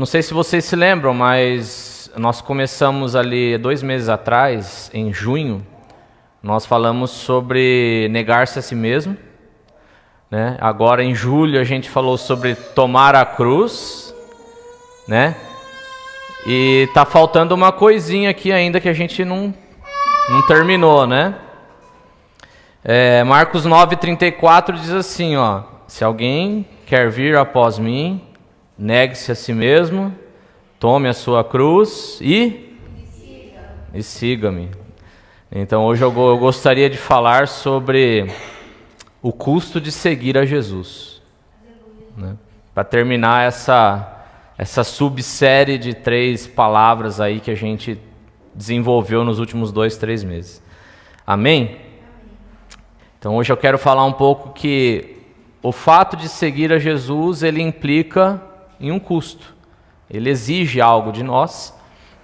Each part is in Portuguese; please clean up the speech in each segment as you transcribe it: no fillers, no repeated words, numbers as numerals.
não sei se vocês se lembram, mas nós começamos ali 2 meses atrás, em junho, nós falamos sobre negar-se a si mesmo, né? Agora em julho a gente falou sobre tomar a cruz, né? E tá faltando uma coisinha aqui ainda que a gente não terminou, né? Marcos 9:34 diz assim, ó: se alguém quer vir após mim, negue-se a si mesmo, tome a sua cruz e siga-me. Então hoje eu gostaria de falar sobre o custo de seguir a Jesus, né? Para terminar essa subsérie de 3 palavras aí que a gente desenvolveu nos últimos 2, 3 meses. Amém? Então hoje eu quero falar um pouco que o fato de seguir a Jesus, ele implica em um custo. Ele exige algo de nós.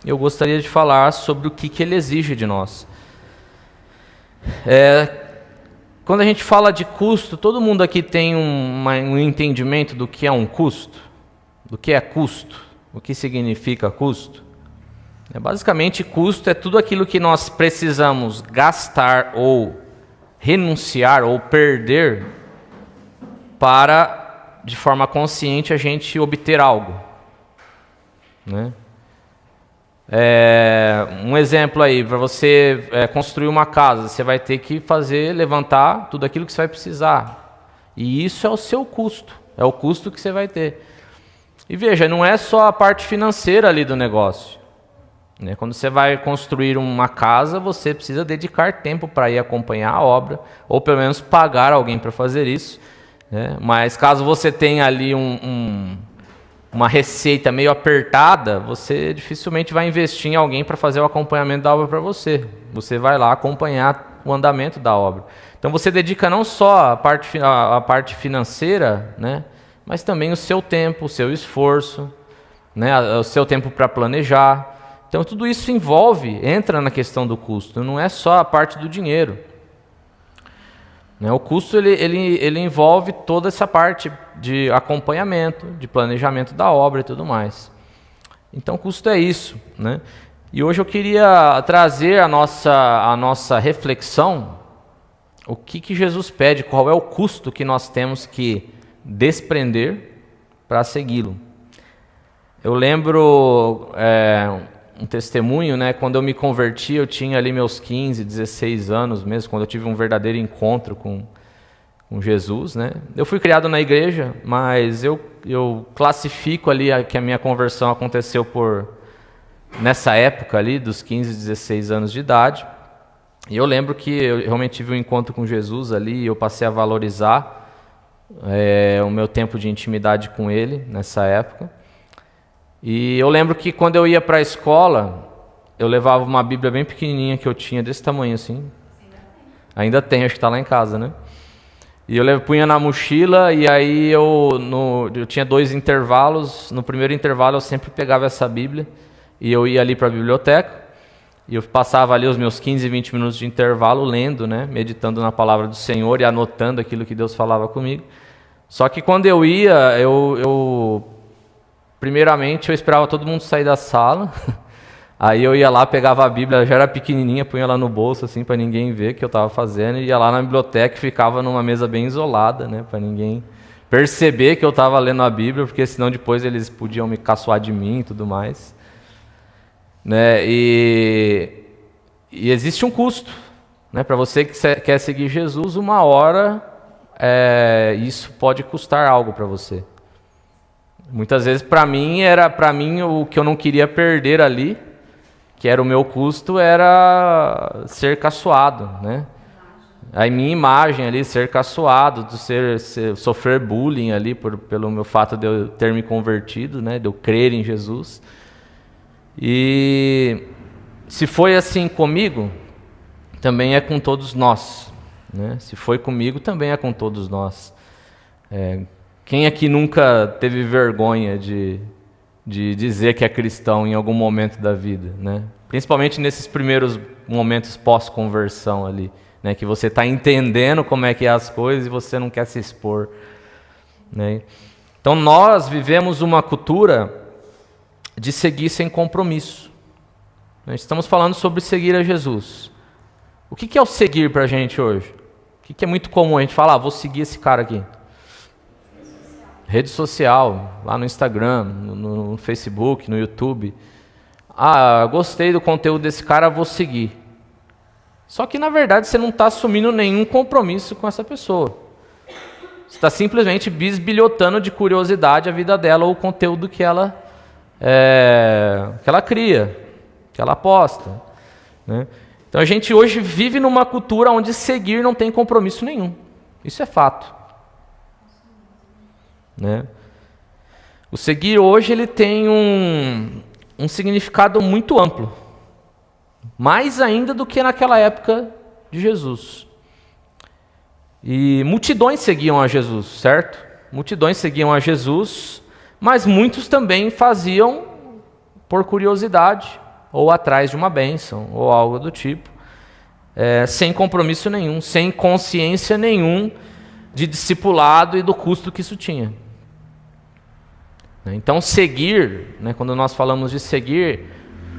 Eu gostaria de falar sobre o que ele exige de nós. Quando a gente fala de custo, todo mundo aqui tem um entendimento do que é um custo? Do que é custo? O que significa custo? Basicamente, custo é tudo aquilo que nós precisamos gastar ou renunciar ou perder para, de forma consciente, a gente obter algo, né? Um exemplo aí, para você construir uma casa, você vai ter que levantar tudo aquilo que você vai precisar. E isso é o seu custo, é o custo que você vai ter. E veja, não é só a parte financeira ali do negócio, né? Quando você vai construir uma casa, você precisa dedicar tempo para ir acompanhar a obra, ou pelo menos pagar alguém para fazer isso, né? Mas caso você tenha ali uma receita meio apertada, você dificilmente vai investir em alguém para fazer o acompanhamento da obra para você. Você vai lá acompanhar o andamento da obra. Então você dedica não só a parte financeira, né? Mas também o seu tempo, o seu esforço, né? O seu tempo para planejar. Então tudo isso entra na questão do custo, não é só a parte do dinheiro, né? O custo ele envolve toda essa parte de acompanhamento, de planejamento da obra e tudo mais. Então o custo é isso, né? E hoje eu queria trazer a nossa reflexão, o que Jesus pede, qual é o custo que nós temos que desprender para segui-lo. Eu lembro um testemunho, né? Quando eu me converti, eu tinha ali meus 15, 16 anos mesmo, quando eu tive um verdadeiro encontro com Jesus, né? Eu fui criado na igreja, mas eu classifico ali que a minha conversão aconteceu nessa época ali, dos 15, 16 anos de idade. E eu lembro que eu realmente tive um encontro com Jesus ali, e eu passei a valorizar o meu tempo de intimidade com Ele nessa época. E eu lembro que quando eu ia para a escola, eu levava uma Bíblia bem pequenininha que eu tinha, desse tamanho assim. Ainda tem, acho que está lá em casa, né? E eu punha na mochila, e aí eu tinha 2 intervalos. No primeiro intervalo eu sempre pegava essa Bíblia e eu ia ali para a biblioteca. E eu passava ali os meus 15, 20 minutos de intervalo lendo, né? Meditando na palavra do Senhor e anotando aquilo que Deus falava comigo. Só que quando eu ia, primeiramente eu esperava todo mundo sair da sala. Aí eu ia lá, pegava a Bíblia, já era pequenininha, punha ela no bolso assim para ninguém ver o que eu estava fazendo, e ia lá na biblioteca e ficava numa mesa bem isolada, né, para ninguém perceber que eu estava lendo a Bíblia, porque senão depois eles podiam me caçoar de mim e tudo mais, né? E existe um custo, né, para você que quer seguir Jesus. Uma hora isso pode custar algo para você. Muitas vezes para mim o que eu não queria perder ali, que era o meu custo, era ser caçoado, né? A minha imagem ali, ser caçoado, sofrer bullying ali pelo meu fato de eu ter me convertido, né? De eu crer em Jesus. E se foi assim comigo, também é com todos nós, né? Se foi comigo, também é com todos nós. Quem aqui nunca teve vergonha de dizer que é cristão em algum momento da vida, né? Principalmente nesses primeiros momentos pós-conversão ali, né? Que você está entendendo como é que é as coisas e você não quer se expor, né? Então nós vivemos uma cultura de seguir sem compromisso. Estamos falando sobre seguir a Jesus. O que é o seguir para a gente hoje? O que é muito comum a gente falar, vou seguir esse cara aqui? Rede social, lá no Instagram, no Facebook, no YouTube. Gostei do conteúdo desse cara, vou seguir. Só que na verdade você não está assumindo nenhum compromisso com essa pessoa. Você está simplesmente bisbilhotando de curiosidade a vida dela ou o conteúdo que ela cria, que ela posta, né? Então a gente hoje vive numa cultura onde seguir não tem compromisso nenhum. Isso é fato, né? O seguir hoje ele tem um significado muito amplo, mais ainda do que naquela época de Jesus. E multidões seguiam a Jesus, certo? Multidões seguiam a Jesus, mas muitos também faziam por curiosidade, ou atrás de uma bênção, ou algo do tipo, sem compromisso nenhum, sem consciência nenhum de discipulado e do custo que isso tinha. Então seguir, né, quando nós falamos de seguir,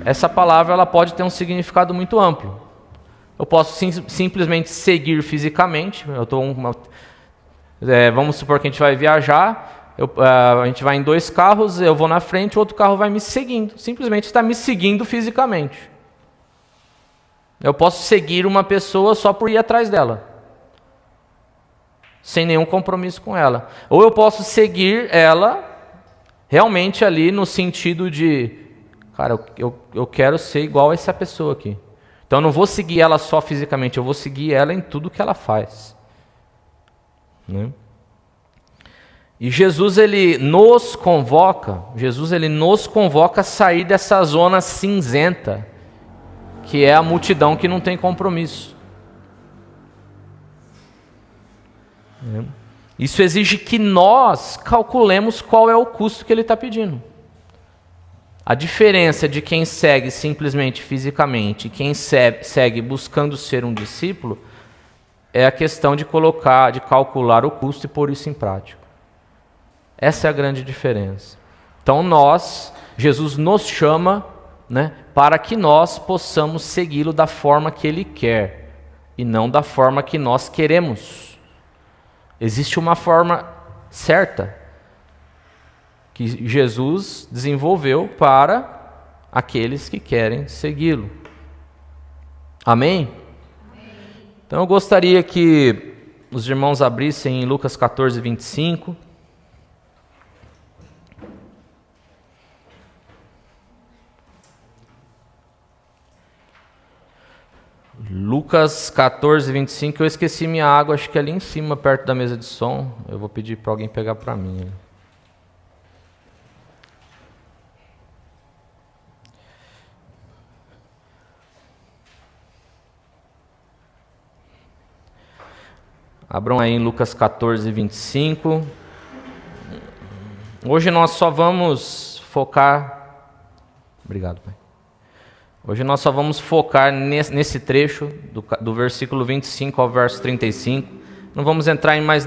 essa palavra ela pode ter um significado muito amplo. Eu posso simplesmente seguir fisicamente. Vamos supor que a gente vai viajar, a gente vai em 2 carros, eu vou na frente, o outro carro vai me seguindo. Simplesmente está me seguindo fisicamente. Eu posso seguir uma pessoa só por ir atrás dela, sem nenhum compromisso com ela. Ou eu posso seguir ela realmente ali no sentido de, cara, eu quero ser igual a essa pessoa aqui. Então eu não vou seguir ela só fisicamente, eu vou seguir ela em tudo que ela faz, né? E Jesus ele nos convoca a sair dessa zona cinzenta, que é a multidão que não tem compromisso. Isso exige que nós calculemos qual é o custo que ele está pedindo. A diferença de quem segue simplesmente fisicamente e quem segue buscando ser um discípulo é a questão de calcular o custo e pôr isso em prática. Essa é a grande diferença. Então Jesus nos chama, né, para que nós possamos segui-lo da forma que ele quer e não da forma que nós queremos. Existe uma forma certa que Jesus desenvolveu para aqueles que querem segui-lo. Amém? Então eu gostaria que os irmãos abrissem em Lucas 14, 25. Lucas 14, 25, eu esqueci minha água, acho que é ali em cima, perto da mesa de som. Eu vou pedir para alguém pegar para mim. Abram aí em Lucas 14, 25. Hoje nós só vamos focar... Obrigado, Pai. Hoje nós só vamos focar nesse trecho, do versículo 25 ao verso 35. Não vamos entrar em mais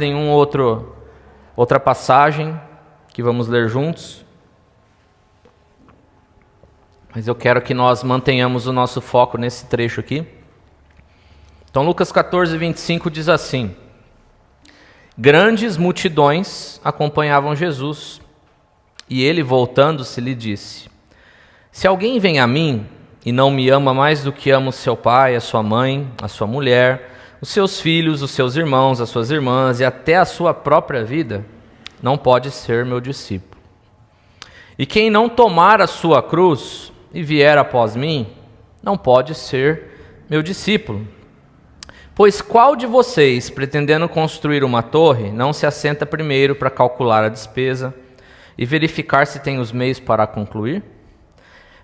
outra passagem que vamos ler juntos. Mas eu quero que nós mantenhamos o nosso foco nesse trecho aqui. Então Lucas 14, 25 diz assim: Grandes multidões acompanhavam Jesus, e ele, voltando-se, lhe disse: Se alguém vem a mim e não me ama mais do que ama o seu pai, a sua mãe, a sua mulher, os seus filhos, os seus irmãos, as suas irmãs e até a sua própria vida, não pode ser meu discípulo. E quem não tomar a sua cruz e vier após mim, não pode ser meu discípulo. Pois qual de vocês, pretendendo construir uma torre, não se assenta primeiro para calcular a despesa e verificar se tem os meios para concluir?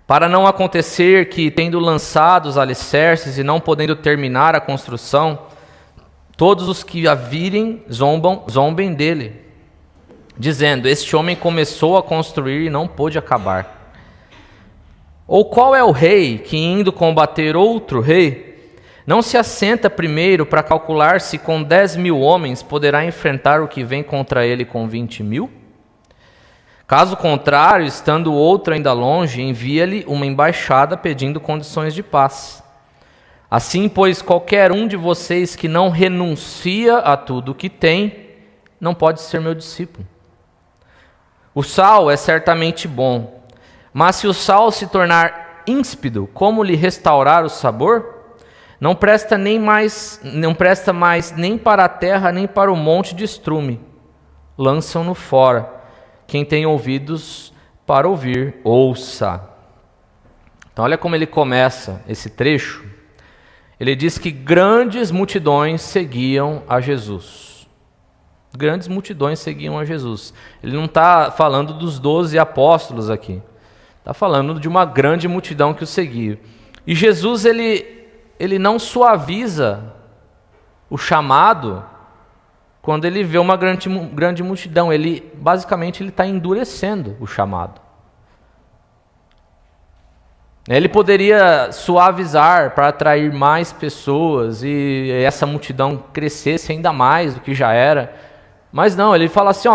Para não acontecer que, tendo lançado os alicerces e não podendo terminar a construção, todos os que a virem zombem dele, dizendo: Este homem começou a construir e não pôde acabar. Ou qual é o rei que, indo combater outro rei, não se assenta primeiro para calcular se com 10.000 homens poderá enfrentar o que vem contra ele com 20.000? Caso contrário, estando outro ainda longe, envia-lhe uma embaixada pedindo condições de paz. Assim, pois, qualquer um de vocês que não renuncia a tudo o que tem, não pode ser meu discípulo. O sal é certamente bom, mas se o sal se tornar ímpido, como lhe restaurar o sabor? Não presta mais nem para a terra, nem para o monte de estrume. Lançam-no fora. Quem tem ouvidos para ouvir, ouça. Então olha como ele começa esse trecho. Ele diz que grandes multidões seguiam a Jesus. Grandes multidões seguiam a Jesus. Ele não está falando dos 12 apóstolos aqui. Está falando de uma grande multidão que o seguia. E Jesus, ele não suaviza o chamado quando ele vê uma grande multidão. Basicamente, ele está endurecendo o chamado. Ele poderia suavizar para atrair mais pessoas e essa multidão crescesse ainda mais do que já era. Mas não, ele fala assim,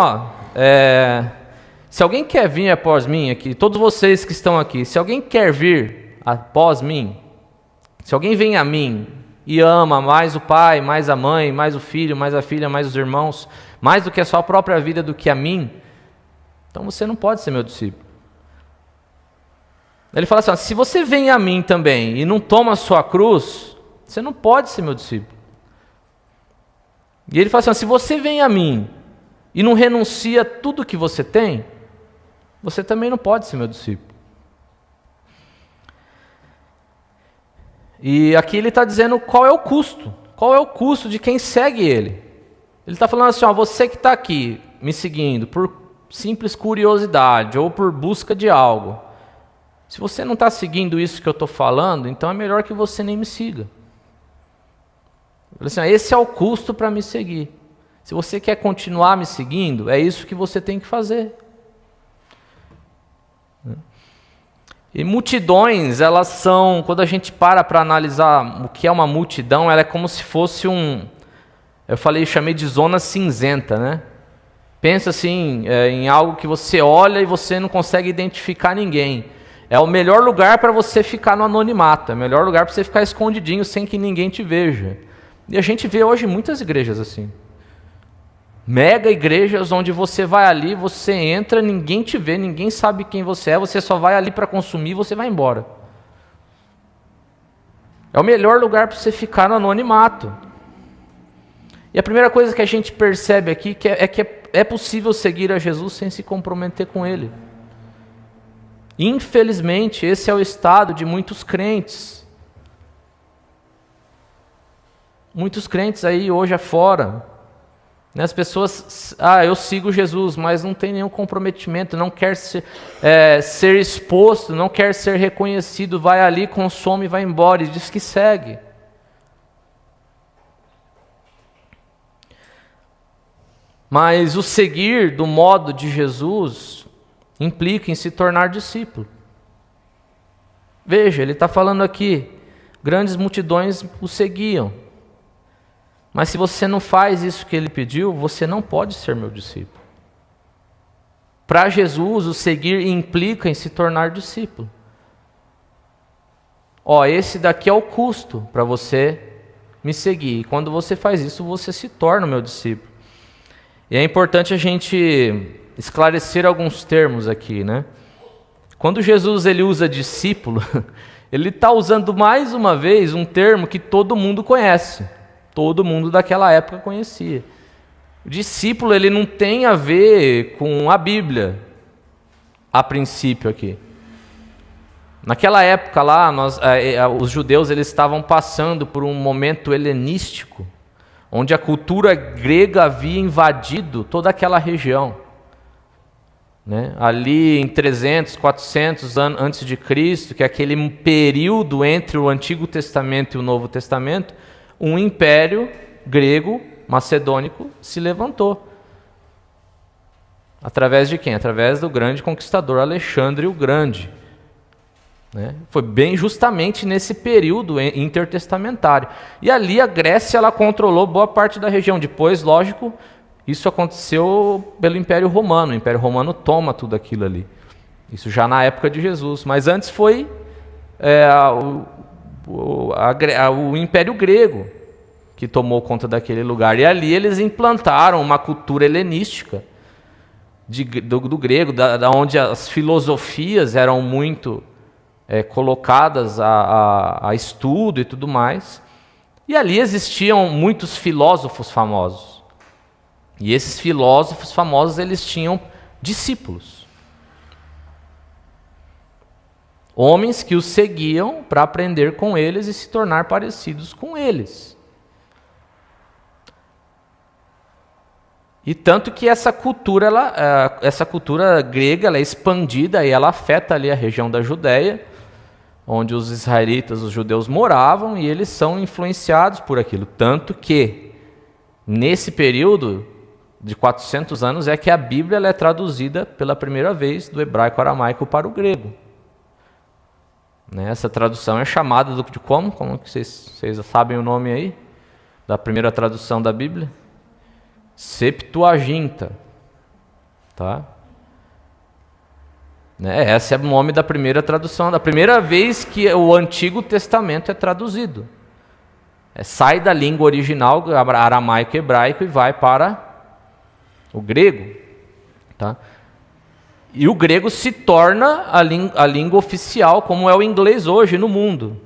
se alguém quer vir após mim aqui, todos vocês que estão aqui, se alguém quer vir após mim, se alguém vem a mim e ama mais o pai, mais a mãe, mais o filho, mais a filha, mais os irmãos, mais do que a sua própria vida do que a mim, então você não pode ser meu discípulo. Ele fala assim, se você vem a mim também e não toma a sua cruz, você não pode ser meu discípulo. E ele fala assim, se você vem a mim e não renuncia a tudo que você tem, você também não pode ser meu discípulo. E aqui ele está dizendo qual é o custo de quem segue ele. Ele está falando assim, você que está aqui me seguindo por simples curiosidade ou por busca de algo, se você não está seguindo isso que eu estou falando, então é melhor que você nem me siga. Assim, esse é o custo para me seguir. Se você quer continuar me seguindo, é isso que você tem que fazer. E multidões, elas são, quando a gente para analisar o que é uma multidão, ela é como se fosse chamei de zona cinzenta, né? Pensa assim, em algo que você olha e você não consegue identificar ninguém. É o melhor lugar para você ficar no anonimato, é o melhor lugar para você ficar escondidinho sem que ninguém te veja. E a gente vê hoje muitas igrejas assim. Mega igrejas onde você vai ali, você entra, ninguém te vê, ninguém sabe quem você é, você só vai ali para consumir e você vai embora. É o melhor lugar para você ficar no anonimato. E a primeira coisa que a gente percebe aqui é que é possível seguir a Jesus sem se comprometer com Ele. Infelizmente, esse é o estado de muitos crentes. Muitos crentes aí hoje afora. As pessoas, eu sigo Jesus, mas não tem nenhum comprometimento, não quer ser exposto, não quer ser reconhecido, vai ali, consome e vai embora e diz que segue. Mas o seguir do modo de Jesus implica em se tornar discípulo. Veja, ele está falando aqui, grandes multidões o seguiam. Mas se você não faz isso que ele pediu, você não pode ser meu discípulo. Para Jesus, o seguir implica em se tornar discípulo. Esse daqui é o custo para você me seguir. E quando você faz isso, você se torna o meu discípulo. E é importante a gente esclarecer alguns termos aqui, né? Quando Jesus ele usa discípulo, ele está usando mais uma vez um termo que todo mundo conhece. Todo mundo daquela época conhecia. O discípulo ele não tem a ver com a Bíblia, a princípio aqui. Naquela época lá, os judeus eles estavam passando por um momento helenístico, onde a cultura grega havia invadido toda aquela região. Ali em 300, 400 anos antes de Cristo, que é aquele período entre o Antigo Testamento e o Novo Testamento, um império grego, macedônico, se levantou. Através de quem? Através do grande conquistador Alexandre o Grande. Foi bem justamente nesse período intertestamentário. E ali a Grécia ela controlou boa parte da região. Depois, lógico, Isso aconteceu pelo Império Romano. O Império Romano toma tudo aquilo ali. Isso já na época de Jesus. Mas antes foi o Império Grego que tomou conta daquele lugar. E ali eles implantaram uma cultura helenística do grego, da onde as filosofias eram muito colocadas a estudo e tudo mais. E ali existiam muitos filósofos famosos. E esses filósofos famosos, eles tinham discípulos. Homens que os seguiam para aprender com eles e se tornar parecidos com eles. E tanto que essa cultura grega, ela é expandida e ela afeta ali a região da Judéia, onde os israelitas, os judeus moravam, e eles são influenciados por aquilo. Tanto que, nesse período de 400 anos, é que a Bíblia ela é traduzida pela primeira vez do hebraico-aramaico para o grego. Essa tradução é chamada de como? Como que vocês sabem o nome aí? Da primeira tradução da Bíblia? Septuaginta. Tá? Esse é o nome da primeira tradução, da primeira vez que o Antigo Testamento é traduzido. Sai da língua original, aramaico e hebraico, e vai para o grego. Tá? E o grego se torna a língua oficial, como é o inglês hoje no mundo.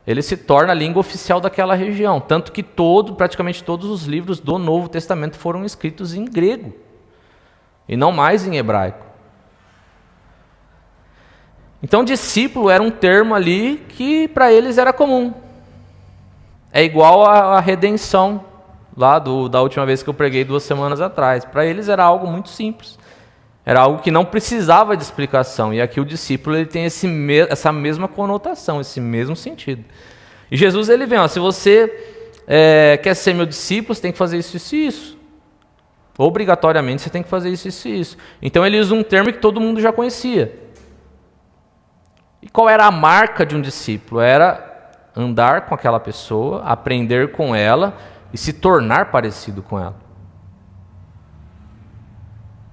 Ele se torna a língua oficial daquela região. Tanto que praticamente todos os livros do Novo Testamento foram escritos em grego, e não mais em hebraico. Então, discípulo era um termo ali que para eles era comum. É igual a redenção, lá da última vez que eu preguei 2 semanas atrás. Para eles era algo muito simples. Era algo que não precisava de explicação. E aqui o discípulo ele tem essa mesma conotação, esse mesmo sentido. E Jesus ele vem, se você quer ser meu discípulo, você tem que fazer isso, isso e isso. Obrigatoriamente você tem que fazer isso, isso e isso. Então ele usa um termo que todo mundo já conhecia. E qual era a marca de um discípulo? Era andar com aquela pessoa, aprender com ela e se tornar parecido com ela.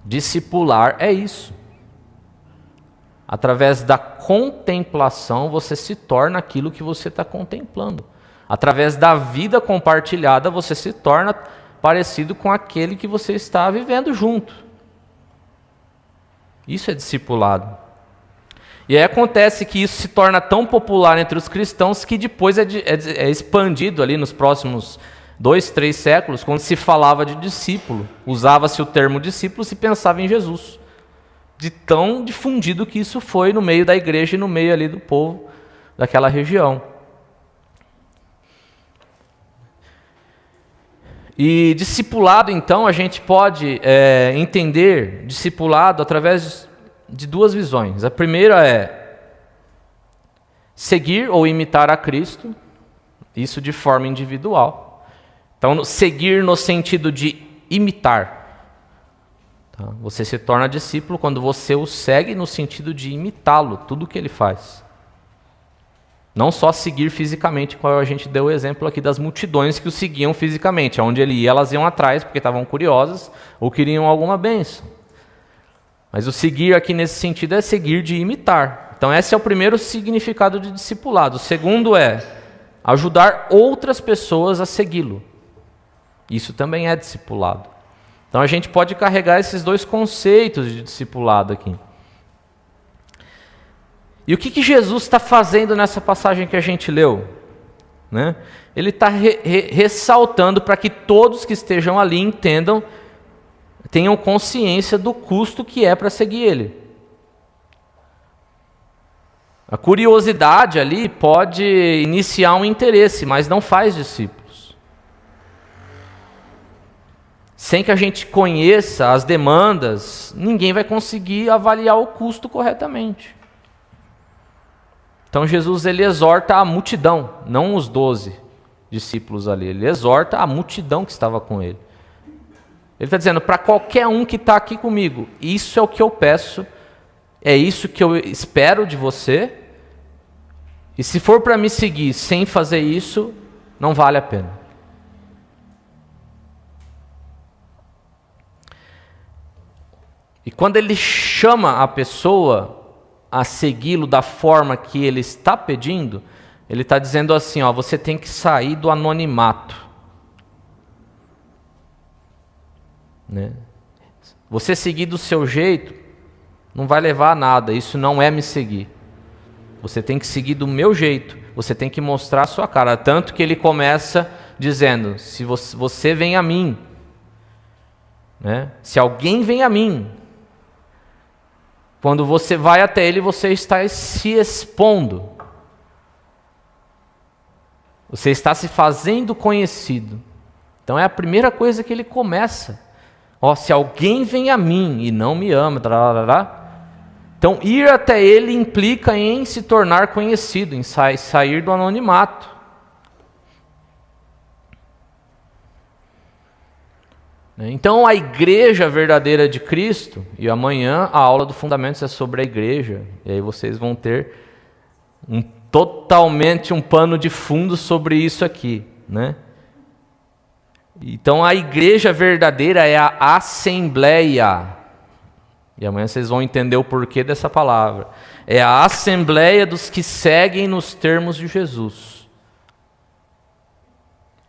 Discipular é isso. Através da contemplação, você se torna aquilo que você está contemplando. Através da vida compartilhada, você se torna parecido com aquele que você está vivendo junto. Isso é discipulado. E aí acontece que isso se torna tão popular entre os cristãos que depois é expandido ali nos próximos 2, 3 séculos, quando se falava de discípulo. Usava-se o termo discípulo, se pensava em Jesus. De tão difundido que isso foi no meio da igreja e no meio ali do povo daquela região. E discipulado, então, a gente pode entender discipulado através de 2 visões. A primeira é seguir ou imitar a Cristo, isso de forma individual. Então, seguir no sentido de imitar. Tá? Você se torna discípulo quando você o segue no sentido de imitá-lo, tudo o que ele faz. Não só seguir fisicamente, qual a gente deu o exemplo aqui das multidões que o seguiam fisicamente. Onde ele ia, elas iam atrás porque estavam curiosas ou queriam alguma bênção. Mas o seguir aqui nesse sentido é seguir de imitar. Então esse é o primeiro significado de discipulado. O segundo é ajudar outras pessoas a segui-lo. Isso também é discipulado. Então a gente pode carregar esses 2 conceitos de discipulado aqui. E o que Jesus está fazendo nessa passagem que a gente leu? Ele está ressaltando para que todos que estejam ali entendam, tenham consciência do custo que é para seguir ele. A curiosidade ali pode iniciar um interesse, mas não faz discípulos. Sem que a gente conheça as demandas, ninguém vai conseguir avaliar o custo corretamente. Então Jesus ele exorta a multidão, não os 12 discípulos ali. Ele exorta a multidão que estava com ele. Ele está dizendo para qualquer um que está aqui comigo, isso é o que eu peço, é isso que eu espero de você. E se for para me seguir sem fazer isso, não vale a pena. E quando ele chama a pessoa a segui-lo da forma que ele está pedindo, ele está dizendo assim, ó, você tem que sair do anonimato. Né? Você seguir do seu jeito não vai levar a nada, isso não é me seguir. Você tem que seguir do meu jeito, você tem que mostrar a sua cara. Tanto que ele começa dizendo, se você vem a mim, né? Se alguém vem a mim, quando você vai até ele, você está se expondo. Você está se fazendo conhecido. Então é a primeira coisa que ele começa. Ó, se alguém vem a mim e não me ama, então ir até ele implica em se tornar conhecido, em sair do anonimato. Então a igreja verdadeira de Cristo, e amanhã a aula do Fundamentos é sobre a igreja, e aí vocês vão ter totalmente um pano de fundo sobre isso aqui, né? Então a igreja verdadeira é a assembleia, e amanhã vocês vão entender o porquê dessa palavra, é a assembleia dos que seguem nos termos de Jesus.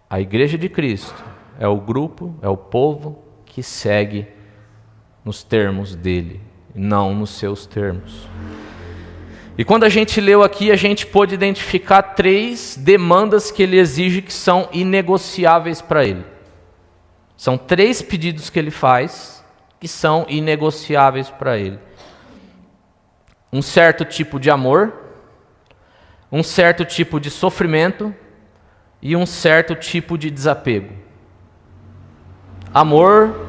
A igreja de Cristo é o grupo, é o povo que segue nos termos dele, não nos seus termos. E quando a gente leu aqui, a gente pôde identificar 3 demandas que ele exige que são inegociáveis para ele. São 3 pedidos que ele faz que são inegociáveis para ele. Um certo tipo de amor, um certo tipo de sofrimento e um certo tipo de desapego. Amor,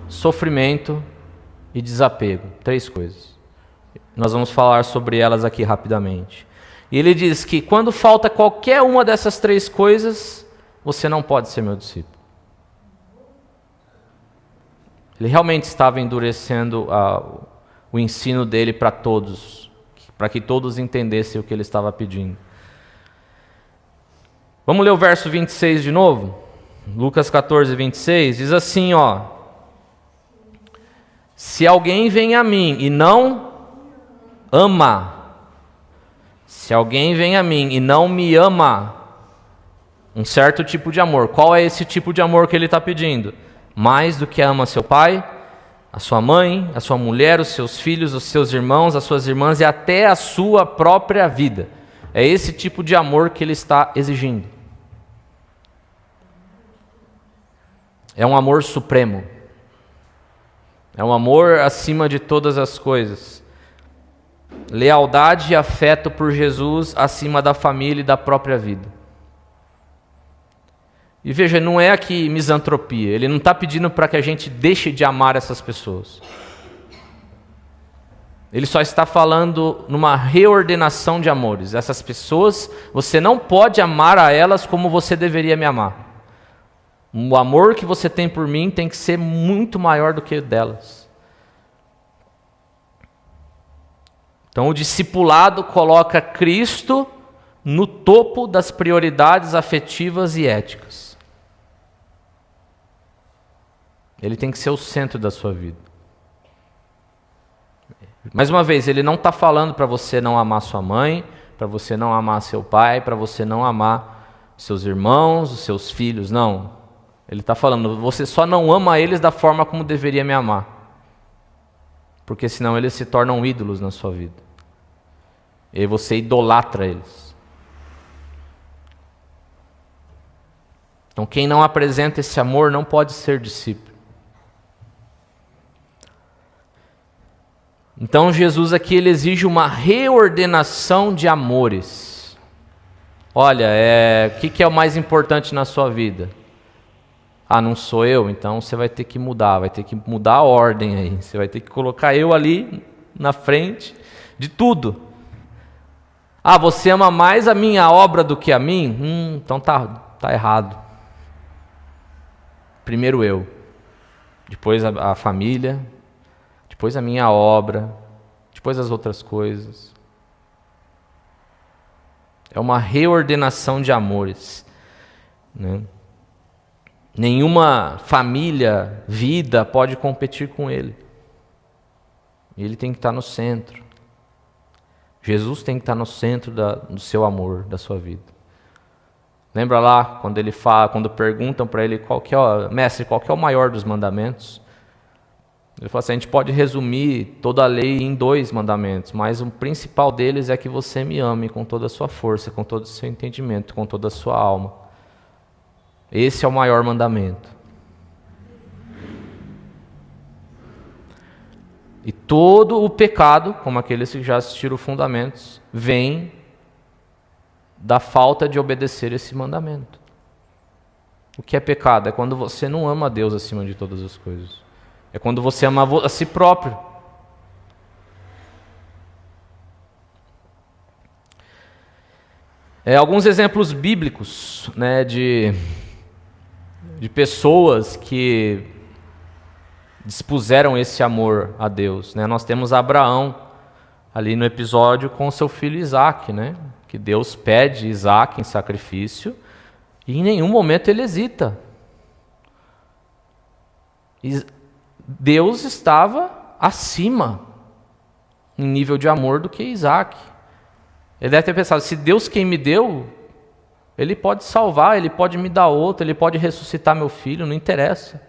sofrimento e desapego. 3 coisas. Nós vamos falar sobre elas aqui rapidamente. E ele diz que quando falta qualquer uma dessas 3 coisas, você não pode ser meu discípulo. Ele realmente estava endurecendo o ensino dele para todos, para que todos entendessem o que ele estava pedindo. Vamos ler o verso 26 de novo? Lucas 14, 26, diz assim, ó: se alguém vem a mim e não ama, se alguém vem a mim e não me ama, um certo tipo de amor. Qual é esse tipo de amor que ele está pedindo? Mais do que ama seu pai, a sua mãe, a sua mulher, os seus filhos, os seus irmãos, as suas irmãs e até a sua própria vida. É esse tipo de amor que ele está exigindo. É um amor supremo. É um amor acima de todas as coisas. Lealdade e afeto por Jesus acima da família e da própria vida. E veja, não é aqui misantropia. Ele não está pedindo para que a gente deixe de amar essas pessoas. Ele só está falando numa reordenação de amores. Essas pessoas, você não pode amar a elas como você deveria me amar. O amor que você tem por mim tem que ser muito maior do que o delas. Então o discipulado coloca Cristo no topo das prioridades afetivas e éticas. Ele tem que ser o centro da sua vida. Mais uma vez, ele não está falando para você não amar sua mãe, para você não amar seu pai, para você não amar seus irmãos, os seus filhos, não. Ele está falando, você só não ama eles da forma como deveria me amar. Porque senão eles se tornam ídolos na sua vida. E você idolatra eles. Então quem não apresenta esse amor não pode ser discípulo. Então Jesus aqui ele exige uma reordenação de amores. Olha, o que é o mais importante na sua vida? Ah, não sou eu? Então você vai ter que mudar a ordem aí. Você vai ter que colocar eu ali na frente de tudo. Ah, você ama mais a minha obra do que a mim? Então tá errado. Primeiro eu, depois a família, depois a minha obra, depois as outras coisas. É uma reordenação de amores, né? Nenhuma família, vida pode competir com ele. E ele tem que estar no centro. Jesus tem que estar no centro do seu amor, da sua vida. Lembra lá quando ele fala, quando perguntam para ele mestre, qual que é o maior dos mandamentos? Ele fala assim: a gente pode resumir toda a lei em 2 mandamentos, mas o principal deles é que você me ame com toda a sua força, com todo o seu entendimento, com toda a sua alma. Esse é o maior mandamento. E todo o pecado, como aqueles que já assistiram Fundamentos, vem da falta de obedecer esse mandamento. O que é pecado? É quando você não ama a Deus acima de todas as coisas. É quando você ama a si próprio. Alguns exemplos bíblicos, né, de pessoas que dispuseram esse amor a Deus, né? Nós temos Abraão ali no episódio com seu filho Isaque, né? Que Deus pede Isaque em sacrifício e em nenhum momento ele hesita. Deus estava acima em nível de amor do que Isaque. Ele deve ter pensado: se Deus quem me deu, Ele pode salvar, Ele pode me dar outro, Ele pode ressuscitar meu filho, não interessa.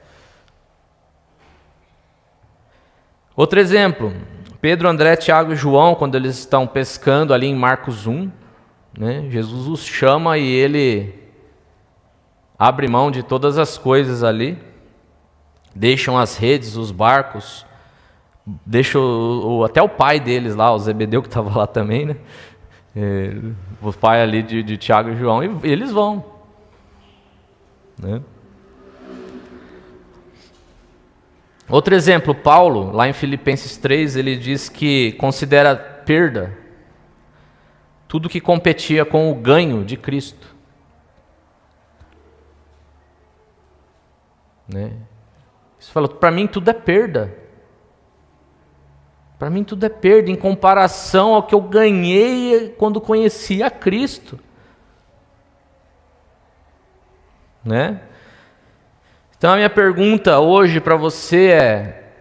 Outro exemplo, Pedro, André, Tiago e João, quando eles estão pescando ali em Marcos 1, né, Jesus os chama e ele abre mão de todas as coisas ali, deixam as redes, os barcos, deixam até o pai deles lá, o Zebedeu que estava lá também, né, o pai ali de Tiago e João, e eles vão, né. Outro exemplo, Paulo, lá em Filipenses 3, ele diz que considera perda tudo que competia com o ganho de Cristo. Né? Isso falou: para mim tudo é perda. Para mim tudo é perda em comparação ao que eu ganhei quando conheci a Cristo. Né? Então a minha pergunta hoje para você é: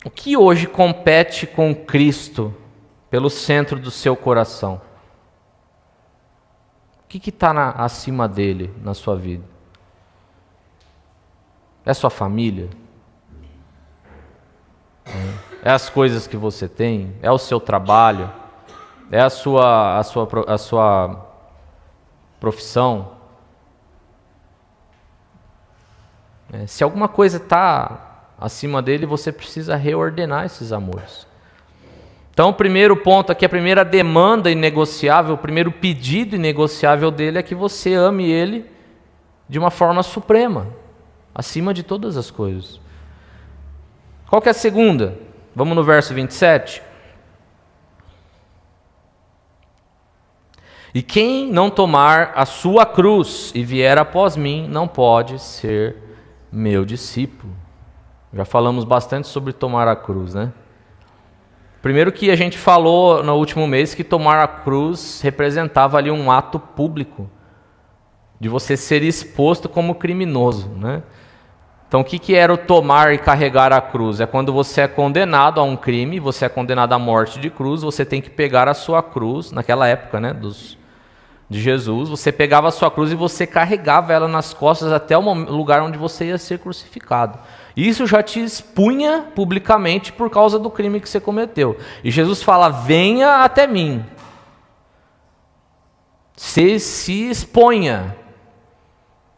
o que hoje compete com Cristo pelo centro do seu coração? O que está acima dele na sua vida? É sua família? É as coisas que você tem? É o seu trabalho? É a sua profissão? Se alguma coisa está acima dele, você precisa reordenar esses amores. Então, o primeiro ponto aqui, a primeira demanda inegociável, o primeiro pedido inegociável dele é que você ame ele de uma forma suprema, acima de todas as coisas. Qual que é a segunda? Vamos no verso 27. E quem não tomar a sua cruz e vier após mim, não pode ser meu discípulo. Já falamos bastante sobre tomar a cruz, né? Primeiro que a gente falou no último mês que tomar a cruz representava ali um ato público, de você ser exposto como criminoso, né? Então o que era o tomar e carregar a cruz? É quando você é condenado a um crime, você é condenado à morte de cruz, você tem que pegar a sua cruz, naquela época, né, de Jesus, você pegava a sua cruz e você carregava ela nas costas até o lugar onde você ia ser crucificado. Isso já te expunha publicamente por causa do crime que você cometeu. E Jesus fala: venha até mim. Se exponha.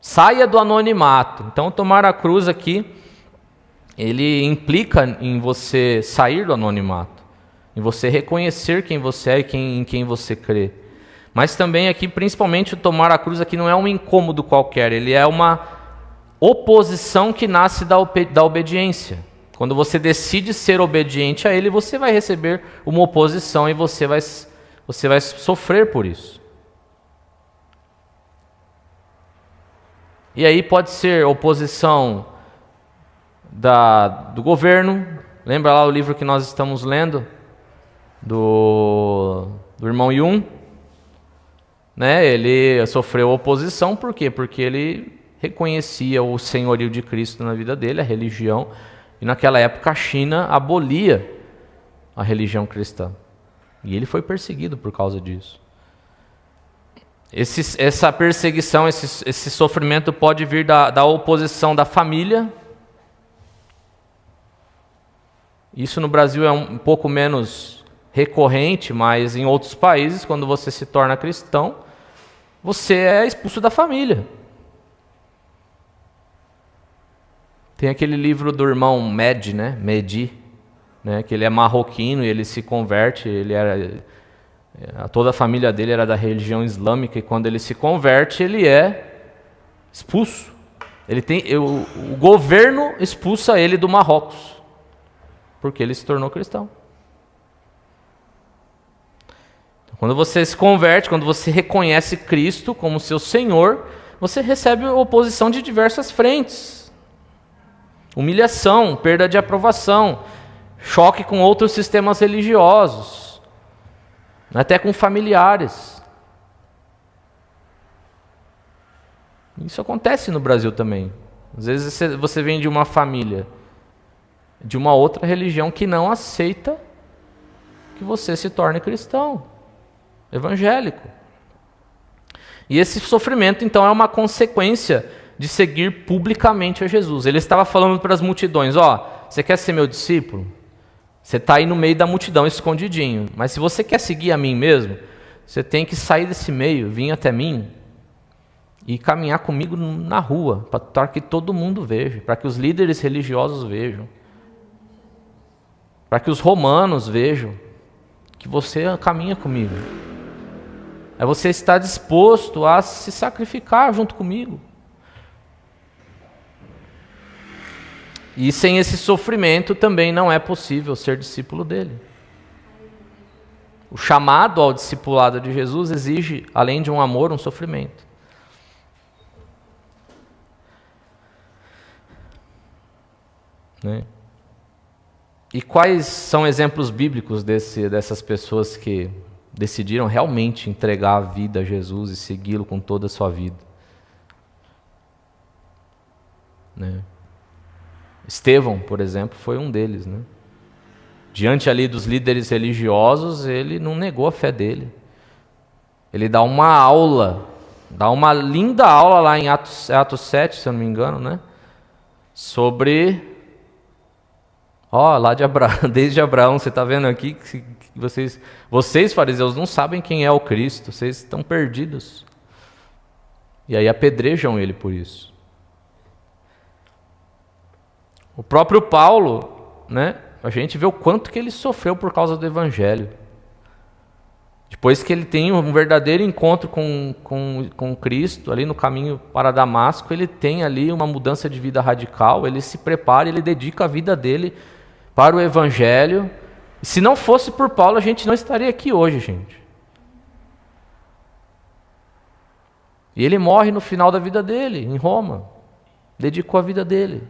Saia do anonimato. Então tomar a cruz aqui, ele implica em você sair do anonimato, em você reconhecer quem você é e em quem você crê. Mas também aqui, principalmente, o tomar a cruz aqui não é um incômodo qualquer, ele é uma oposição que nasce da obediência. Quando você decide ser obediente a ele, você vai receber uma oposição e você vai sofrer por isso. E aí pode ser oposição do governo. Lembra lá o livro que nós estamos lendo? Do irmão Yun? Né? Ele sofreu oposição, por quê? Porque ele reconhecia o senhorio de Cristo na vida dele, a religião, e naquela época a China abolia a religião cristã. E ele foi perseguido por causa disso. Essa perseguição, esse sofrimento pode vir da oposição da família. Isso no Brasil é um pouco menos recorrente, mas em outros países, quando você se torna cristão, você é expulso da família. Tem aquele livro do irmão Mehdi, que ele é marroquino e ele se converte, toda a família dele era da religião islâmica e quando ele se converte, ele é expulso. O governo expulsa ele do Marrocos, porque ele se tornou cristão. Quando você se converte, quando você reconhece Cristo como seu Senhor, você recebe oposição de diversas frentes. Humilhação, perda de aprovação, choque com outros sistemas religiosos, até com familiares. Isso acontece no Brasil também. Às vezes você vem de uma família, de uma outra religião que não aceita que você se torne cristão, evangélico. E esse sofrimento, então, é uma consequência de seguir publicamente a Jesus. Ele estava falando para as multidões, você quer ser meu discípulo? Você está aí no meio da multidão, escondidinho. Mas se você quer seguir a mim mesmo, você tem que sair desse meio, vir até mim e caminhar comigo na rua, para que todo mundo veja, para que os líderes religiosos vejam, para que os romanos vejam que você caminha comigo. É você estar disposto a se sacrificar junto comigo. E sem esse sofrimento também não é possível ser discípulo dele. O chamado ao discipulado de Jesus exige, além de um amor, um sofrimento. Né? E quais são exemplos bíblicos dessas pessoas que decidiram realmente entregar a vida a Jesus e segui-lo com toda a sua vida? Né? Estevão, por exemplo, foi um deles, né? Diante ali dos líderes religiosos, ele não negou a fé dele. Ele dá uma aula, dá uma linda aula lá em Atos 7, se eu não me engano, né? Sobre, lá de Abraão, desde Abraão, você está vendo aqui que vocês fariseus não sabem quem é o Cristo, vocês estão perdidos. E aí apedrejam ele por isso. O próprio Paulo, né, a gente vê o quanto que ele sofreu por causa do Evangelho. Depois que ele tem um verdadeiro encontro com Cristo, ali no caminho para Damasco, ele tem ali uma mudança de vida radical, ele se prepara, ele dedica a vida dele para o Evangelho. E se não fosse por Paulo, a gente não estaria aqui hoje, gente. E ele morre no final da vida dele, em Roma. Dedicou a vida dele.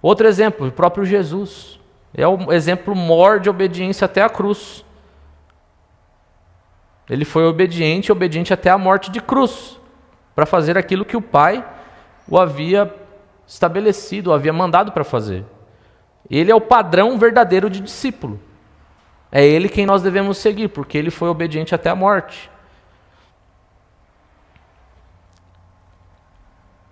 Outro exemplo, o próprio Jesus. É o exemplo maior de obediência até a cruz. Ele foi obediente até a morte de cruz, para fazer aquilo que o Pai o havia estabelecido, o havia mandado para fazer. Ele é o padrão verdadeiro de discípulo. É ele quem nós devemos seguir, porque ele foi obediente até a morte.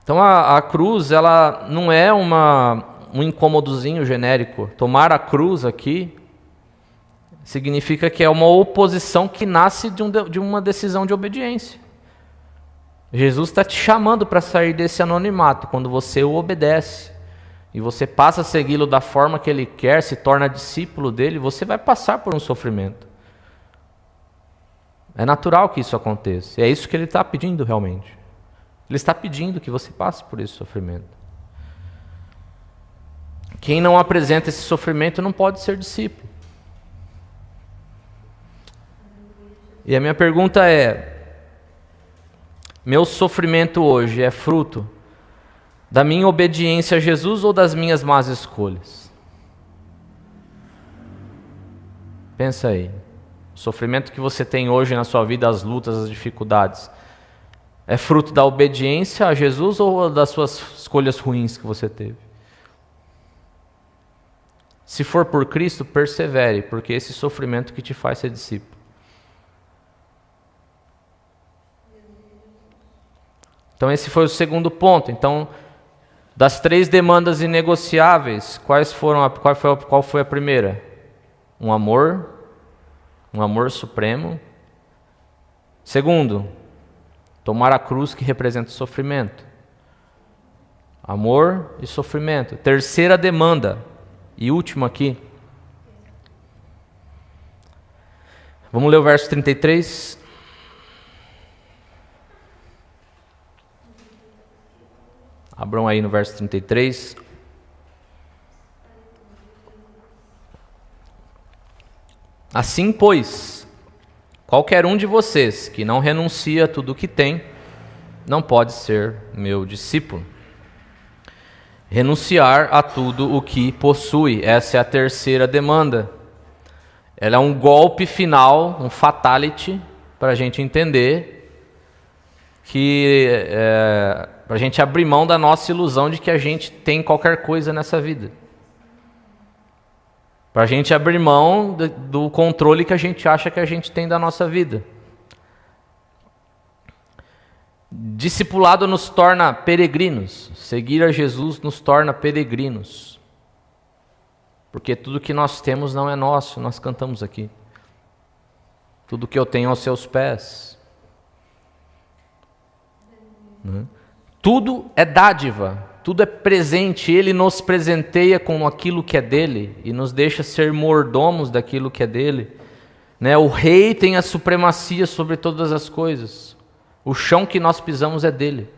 Então a cruz, ela não é um incômodozinho genérico. Tomar a cruz aqui significa que é uma oposição que nasce de uma decisão de obediência. Jesus está te chamando para sair desse anonimato. Quando você o obedece e você passa a segui-lo da forma que ele quer, se torna discípulo dele, você vai passar por um sofrimento. É natural que isso aconteça. É isso que ele está pedindo realmente. Ele está pedindo que você passe por esse sofrimento. Quem não apresenta esse sofrimento não pode ser discípulo. E a minha pergunta é: meu sofrimento hoje é fruto da minha obediência a Jesus ou das minhas más escolhas? Pensa aí. O sofrimento que você tem hoje na sua vida, as lutas, as dificuldades, é fruto da obediência a Jesus ou das suas escolhas ruins que você teve? Se for por Cristo, persevere, porque esse sofrimento que te faz ser discípulo. Então esse foi o segundo ponto. Então, das 3 demandas inegociáveis, qual foi a primeira? Um amor supremo. Segundo, tomar a cruz que representa o sofrimento. Amor e sofrimento. Terceira demanda, e última aqui. Vamos ler o verso 33. Abram aí no verso 33. Assim, pois, qualquer um de vocês que não renuncia a tudo o que tem, não pode ser meu discípulo. Renunciar a tudo o que possui. Essa é a terceira demanda. Ela é um golpe final, um fatality, para a gente entender que para a gente abrir mão da nossa ilusão de que a gente tem qualquer coisa nessa vida. Para a gente abrir mão do controle que a gente acha que a gente tem da nossa vida. Discipulado nos torna peregrinos. Seguir a Jesus nos torna peregrinos. Porque tudo que nós temos não é nosso, nós cantamos aqui. Tudo que eu tenho aos seus pés. Tudo é dádiva, tudo é presente. Ele nos presenteia com aquilo que é dele e nos deixa ser mordomos daquilo que é dele. O rei tem a supremacia sobre todas as coisas. O chão que nós pisamos é dele.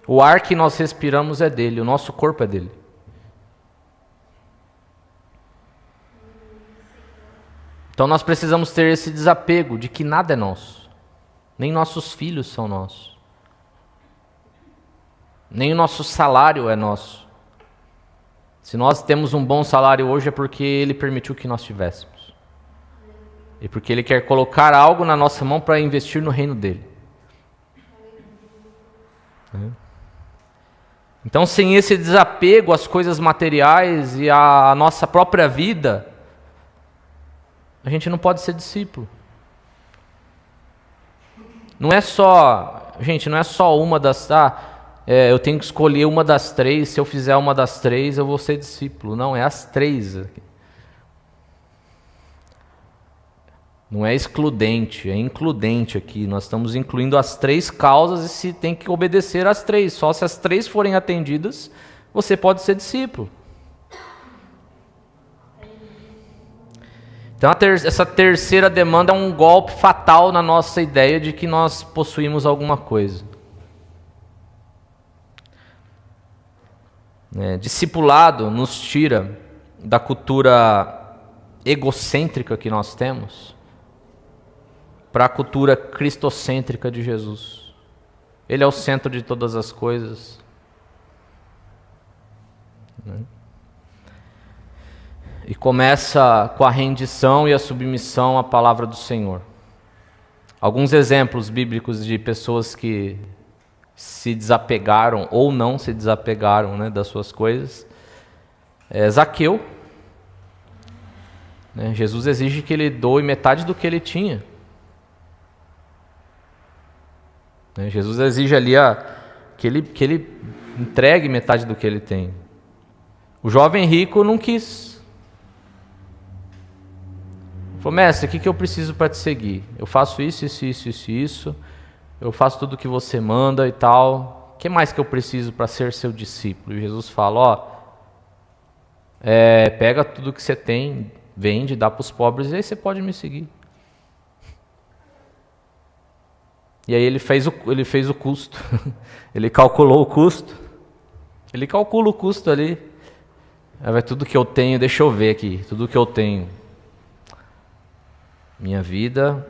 O ar que nós respiramos é dele. O nosso corpo é dele. Então nós precisamos ter esse desapego de que nada é nosso. Nem nossos filhos são nossos. Nem o nosso salário é nosso. Se nós temos um bom salário hoje é porque Ele permitiu que nós tivéssemos. E porque Ele quer colocar algo na nossa mão para investir no reino dEle. Então, sem esse desapego às coisas materiais e à nossa própria vida, a gente não pode ser discípulo. Não é só, gente, não é só uma das... eu tenho que escolher uma das 3, se eu fizer uma das 3, eu vou ser discípulo. Não, é as 3. Não é excludente, é includente aqui. Nós estamos incluindo as 3 causas e se tem que obedecer às 3. Só se as 3 forem atendidas, você pode ser discípulo. Então essa terceira demanda é um golpe fatal na nossa ideia de que nós possuímos alguma coisa. Discipulado nos tira da cultura egocêntrica que nós temos para a cultura cristocêntrica de Jesus. Ele é o centro de todas as coisas. E começa com a rendição e a submissão à palavra do Senhor. Alguns exemplos bíblicos de pessoas que se desapegaram ou não se desapegaram, das suas coisas. Zaqueu. Jesus exige que ele doe metade do que ele tinha. Jesus exige ali que ele entregue metade do que ele tem. O jovem rico não quis. Falou: mestre, o que eu preciso para te seguir? Eu faço isso. Eu faço tudo o que você manda e tal. O que mais que eu preciso para ser seu discípulo? E Jesus fala: pega tudo que você tem, vende, dá para os pobres, e aí você pode me seguir. E aí ele fez o custo. Ele calculou o custo. Ele calcula o custo ali. Vai tudo que eu tenho, deixa eu ver aqui, tudo que eu tenho. Minha vida,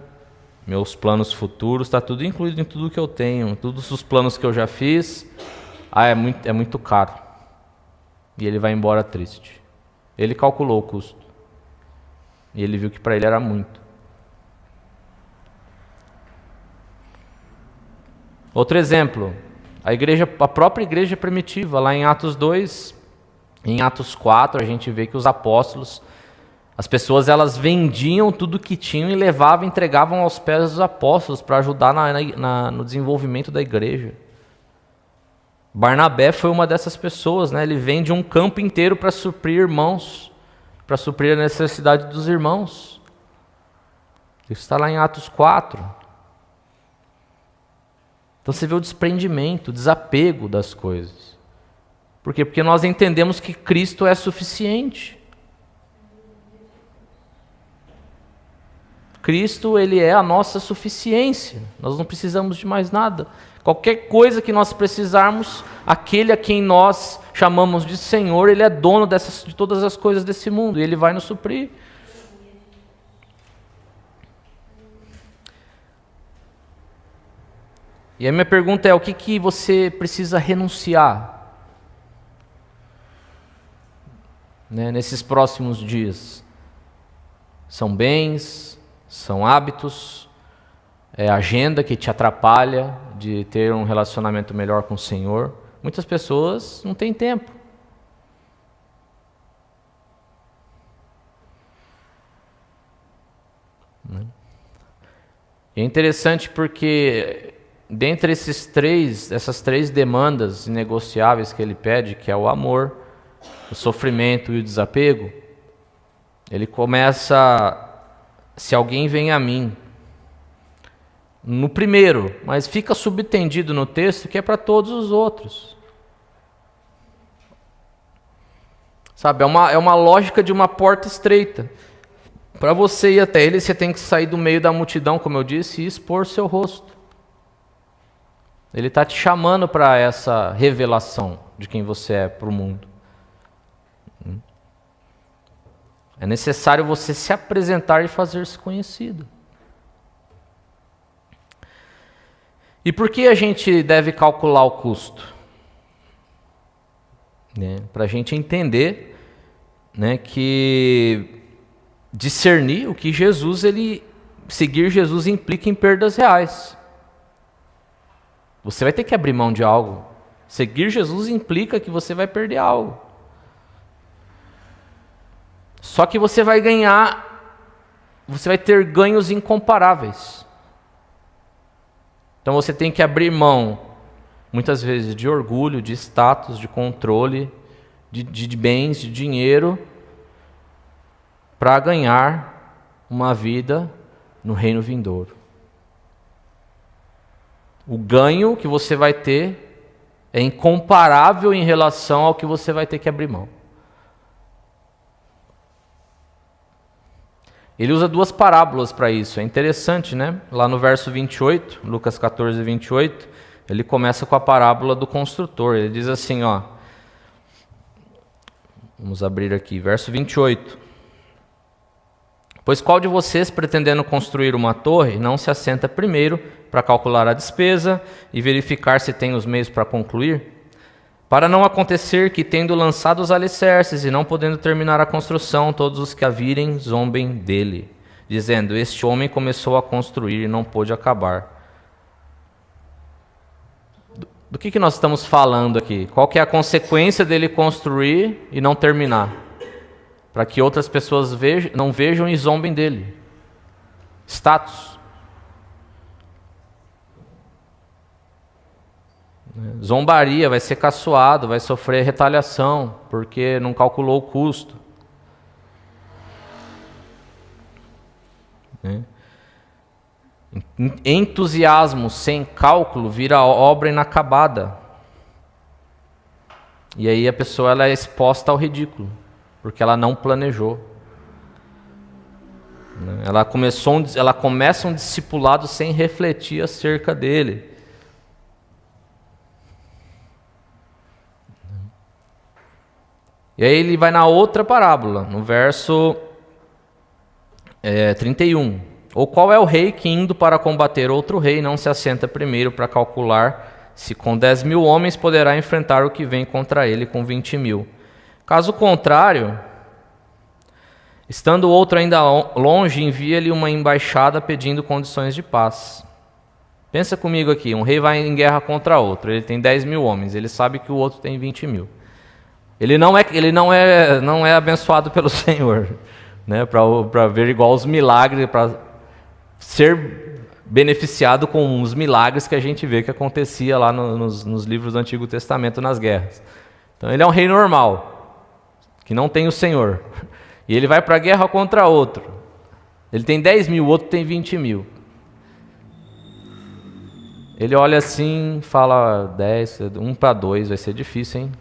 meus planos futuros, está tudo incluído em tudo que eu tenho. Todos os planos que eu já fiz. É muito caro. E ele vai embora triste. Ele calculou o custo. E ele viu que para ele era muito. Outro exemplo, a própria igreja primitiva, lá em Atos 2, Em Atos 4, a gente vê que os apóstolos, as pessoas, elas vendiam tudo que tinham e levavam, entregavam aos pés dos apóstolos para ajudar no desenvolvimento da igreja. Barnabé foi uma dessas pessoas, né? Ele vende um campo inteiro para suprir irmãos, para suprir a necessidade dos irmãos. Isso está lá em Atos 4. Então você vê o desprendimento, o desapego das coisas. Por quê? Porque nós entendemos que Cristo é suficiente. Cristo, Ele é a nossa suficiência. Nós não precisamos de mais nada. Qualquer coisa que nós precisarmos, aquele a quem nós chamamos de Senhor, Ele é dono de todas as coisas desse mundo e Ele vai nos suprir. E a minha pergunta é, o que você precisa renunciar, né, nesses próximos dias? São bens, são hábitos, é agenda que te atrapalha de ter um relacionamento melhor com o Senhor. Muitas pessoas não têm tempo. É interessante porque dentre essas três demandas inegociáveis que ele pede, que é o amor, o sofrimento e o desapego, ele começa, se alguém vem a mim, no primeiro, mas fica subtendido no texto que é para todos os outros. Sabe, é uma lógica de uma porta estreita. Para você ir até ele, você tem que sair do meio da multidão, como eu disse, e expor seu rosto. Ele está te chamando para essa revelação de quem você é para o mundo. É necessário você se apresentar e fazer-se conhecido. E por que a gente deve calcular o custo? Para a gente entender, né, que discernir o que seguir Jesus implica em perdas reais. Você vai ter que abrir mão de algo. Seguir Jesus implica que você vai perder algo. Só que você vai ter ganhos incomparáveis. Então você tem que abrir mão, muitas vezes, de orgulho, de status, de controle, de bens, de dinheiro, para ganhar uma vida no reino vindouro. O ganho que você vai ter é incomparável em relação ao que você vai ter que abrir mão. Ele usa duas parábolas para isso, é interessante, né? Lá no verso 28, Lucas 14, 28, ele começa com a parábola do construtor. Ele diz assim, ó, vamos abrir aqui, verso 28. Pois qual de vocês, pretendendo construir uma torre, não se assenta primeiro para calcular a despesa e verificar se tem os meios para concluir? Para não acontecer que, tendo lançado os alicerces e não podendo terminar a construção, todos os que a virem zombem dele, dizendo, este homem começou a construir e não pôde acabar. Do que nós estamos falando aqui? Qual que é a consequência dele construir e não terminar? Para que outras pessoas não vejam e zombem dele. Status. Zombaria, vai ser caçoado, vai sofrer retaliação, porque não calculou o custo. Entusiasmo sem cálculo vira obra inacabada. E aí a pessoa ela é exposta ao ridículo, porque ela não planejou. Ela começa um discipulado sem refletir acerca dele. E aí ele vai na outra parábola, no verso 31. Ou qual é o rei que, indo para combater outro rei, não se assenta primeiro para calcular se com 10.000 homens poderá enfrentar o que vem contra ele com 20.000? Caso contrário, estando o outro ainda longe, envia-lhe uma embaixada pedindo condições de paz. Pensa comigo aqui, um rei vai em guerra contra outro, ele tem 10.000 homens, ele sabe que o outro tem 20.000. Ele não é abençoado pelo Senhor, né? Para ver igual os milagres, para ser beneficiado com os milagres que a gente vê que acontecia lá nos livros do Antigo Testamento, nas guerras. Então ele é um rei normal, que não tem o Senhor. E ele vai para a guerra contra outro. Ele tem 10 mil, o outro tem 20 mil. Ele olha assim, fala 10, 1 para 2, vai ser difícil, hein?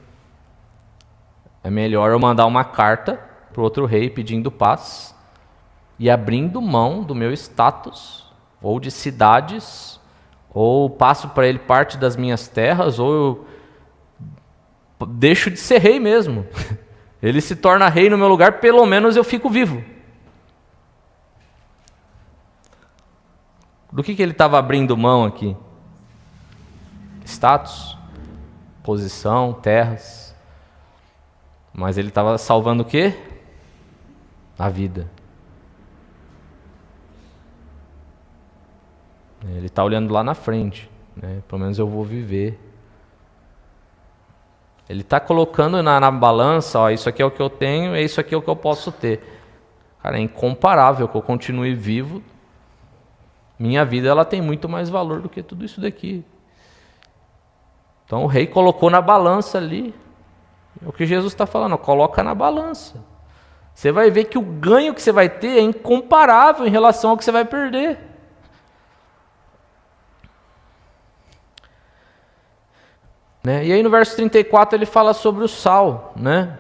É melhor eu mandar uma carta para o outro rei pedindo paz e abrindo mão do meu status, ou de cidades, ou passo para ele parte das minhas terras, ou eu deixo de ser rei mesmo. Ele se torna rei no meu lugar, pelo menos eu fico vivo. Do que ele estava abrindo mão aqui? Status, posição, terras. Mas ele estava salvando o quê? A vida. Ele está olhando lá na frente, né? Pelo menos eu vou viver. Ele está colocando na balança, ó, isso aqui é o que eu tenho, isso aqui é o que eu posso ter. Cara, é incomparável que eu continue vivo. Minha vida ela tem muito mais valor do que tudo isso daqui. Então o rei colocou na balança ali. É o que Jesus está falando, ó, coloca na balança. Você vai ver que o ganho que você vai ter é incomparável em relação ao que você vai perder. Né? E aí no verso 34 ele fala sobre o sal, né?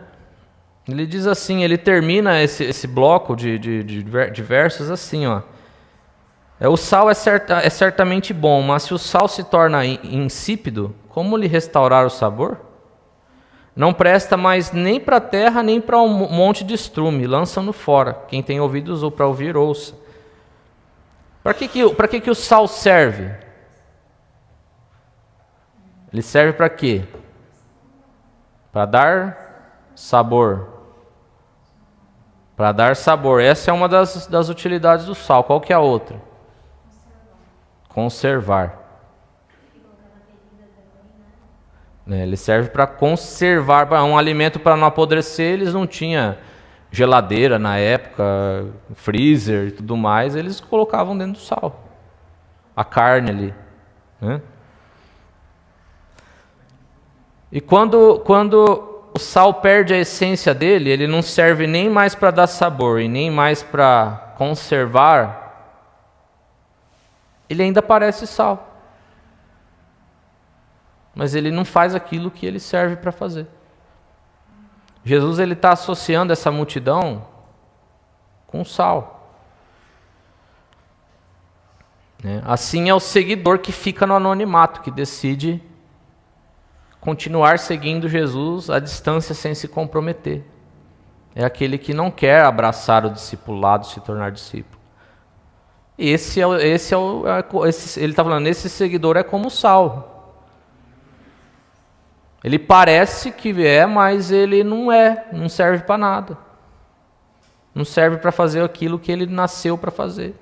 Ele diz assim, ele termina esse bloco de versos assim, ó. O sal é certamente bom, mas se o sal se torna insípido, como lhe restaurar o sabor? Não presta mais nem para a terra, nem para um monte de estrume, lançam-no fora. Quem tem ouvidos ou para ouvir, ouça. Para que o sal serve? Ele serve para quê? Para dar sabor. Para dar sabor. Essa é uma das utilidades do sal. Qual que é a outra? Conservar. Ele serve para conservar um alimento para não apodrecer. Eles não tinham geladeira na época, freezer e tudo mais. Eles colocavam dentro do sal. A carne ali. Né? E quando o sal perde a essência dele, ele não serve nem mais para dar sabor e nem mais para conservar, ele ainda parece sal. Mas ele não faz aquilo que ele serve para fazer. Jesus está associando essa multidão com sal. Assim é o seguidor que fica no anonimato, que decide continuar seguindo Jesus à distância sem se comprometer. É aquele que não quer abraçar o discipulado, se tornar discípulo. Ele está falando, esse seguidor é como o sal. Ele parece que é, mas ele não é, não serve para nada. Não serve para fazer aquilo que ele nasceu para fazer.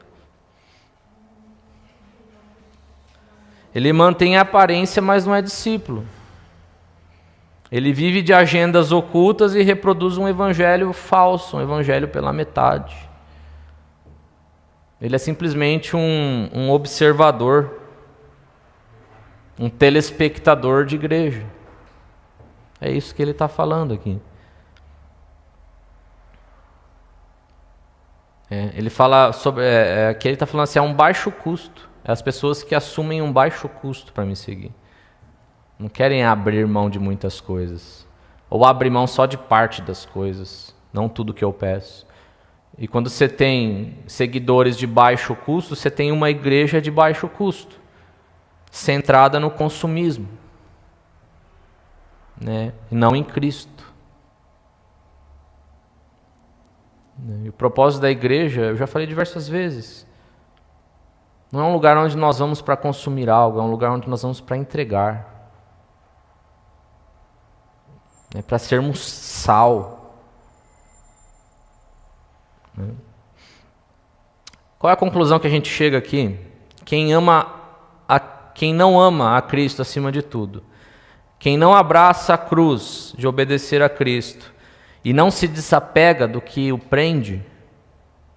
Ele mantém a aparência, mas não é discípulo. Ele vive de agendas ocultas e reproduz um evangelho falso, um evangelho pela metade. Ele é simplesmente um observador, um telespectador de igreja. É isso que ele está falando aqui. Ele fala sobre, que ele está falando assim, é um baixo custo. É as pessoas que assumem um baixo custo para me seguir. Não querem abrir mão de muitas coisas. Ou abrir mão só de parte das coisas. Não tudo que eu peço. E quando você tem seguidores de baixo custo, você tem uma igreja de baixo custo. Centrada no consumismo. E não em Cristo. E o propósito da igreja, eu já falei diversas vezes. Não é um lugar onde nós vamos para consumir algo. É um lugar onde nós vamos para entregar. Para sermos sal. Qual é a conclusão que a gente chega aqui? Quem não ama a Cristo acima de tudo, Quem não abraça a cruz de obedecer a Cristo e não se desapega do que o prende,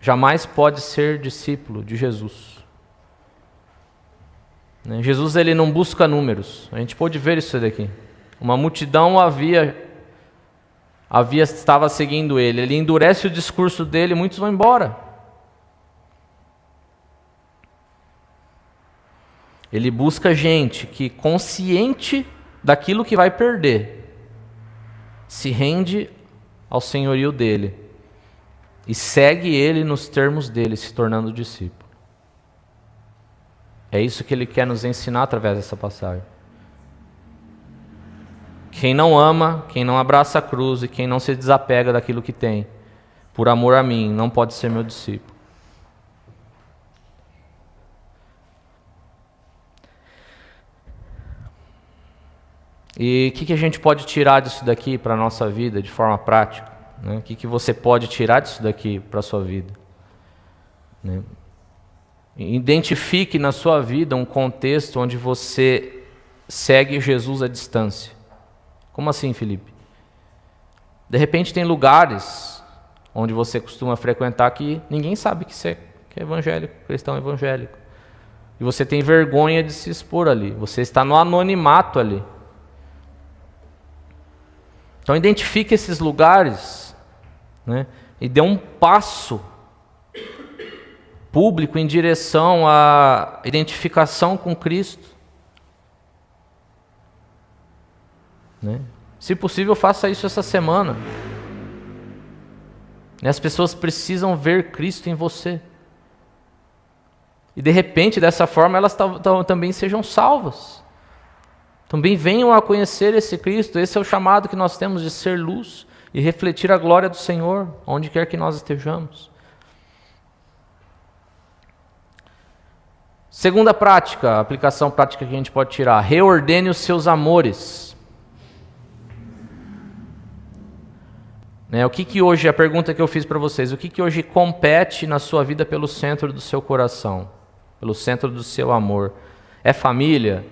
jamais pode ser discípulo de Jesus. Jesus, ele não busca números. A gente pôde ver isso daqui. Uma multidão estava seguindo ele. Ele endurece o discurso dele e muitos vão embora. Ele busca gente que, consciente daquilo que vai perder, se rende ao senhorio dele e segue ele nos termos dele, se tornando discípulo. É isso que ele quer nos ensinar através dessa passagem. Quem não ama, quem não abraça a cruz e quem não se desapega daquilo que tem, por amor a mim, não pode ser meu discípulo. E o que a gente pode tirar disso daqui para a nossa vida de forma prática? Né? O que você pode tirar disso daqui para a sua vida? Né? Identifique na sua vida um contexto onde você segue Jesus à distância. Como assim, Felipe? De repente tem lugares onde você costuma frequentar que ninguém sabe que você é evangélico, cristão evangélico. E você tem vergonha de se expor ali. Você está no anonimato ali. Então identifique esses lugares, né, e dê um passo público em direção à identificação com Cristo. Né? Se possível, faça isso essa semana. As pessoas precisam ver Cristo em você. E de repente, dessa forma, elas também sejam salvas. Também venham a conhecer esse Cristo. Esse é o chamado que nós temos de ser luz e refletir a glória do Senhor, onde quer que nós estejamos. Segunda prática, a aplicação prática que a gente pode tirar: reordene os seus amores. O que hoje, a pergunta que eu fiz para vocês, o que hoje compete na sua vida pelo centro do seu coração, pelo centro do seu amor? É família?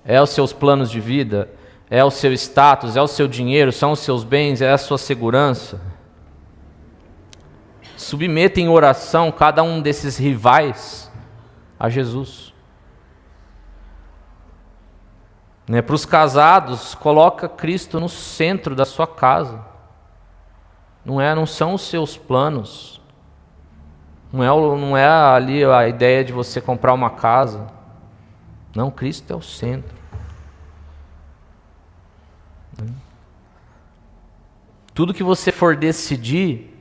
É os seus planos de vida? É o seu status? É o seu dinheiro? São os seus bens? É a sua segurança? Submeta em oração cada um desses rivais a Jesus. Para os casados, coloca Cristo no centro da sua casa. Não são os seus planos. Não é ali a ideia de você comprar uma casa. Não, Cristo é o centro. Tudo que você for decidir,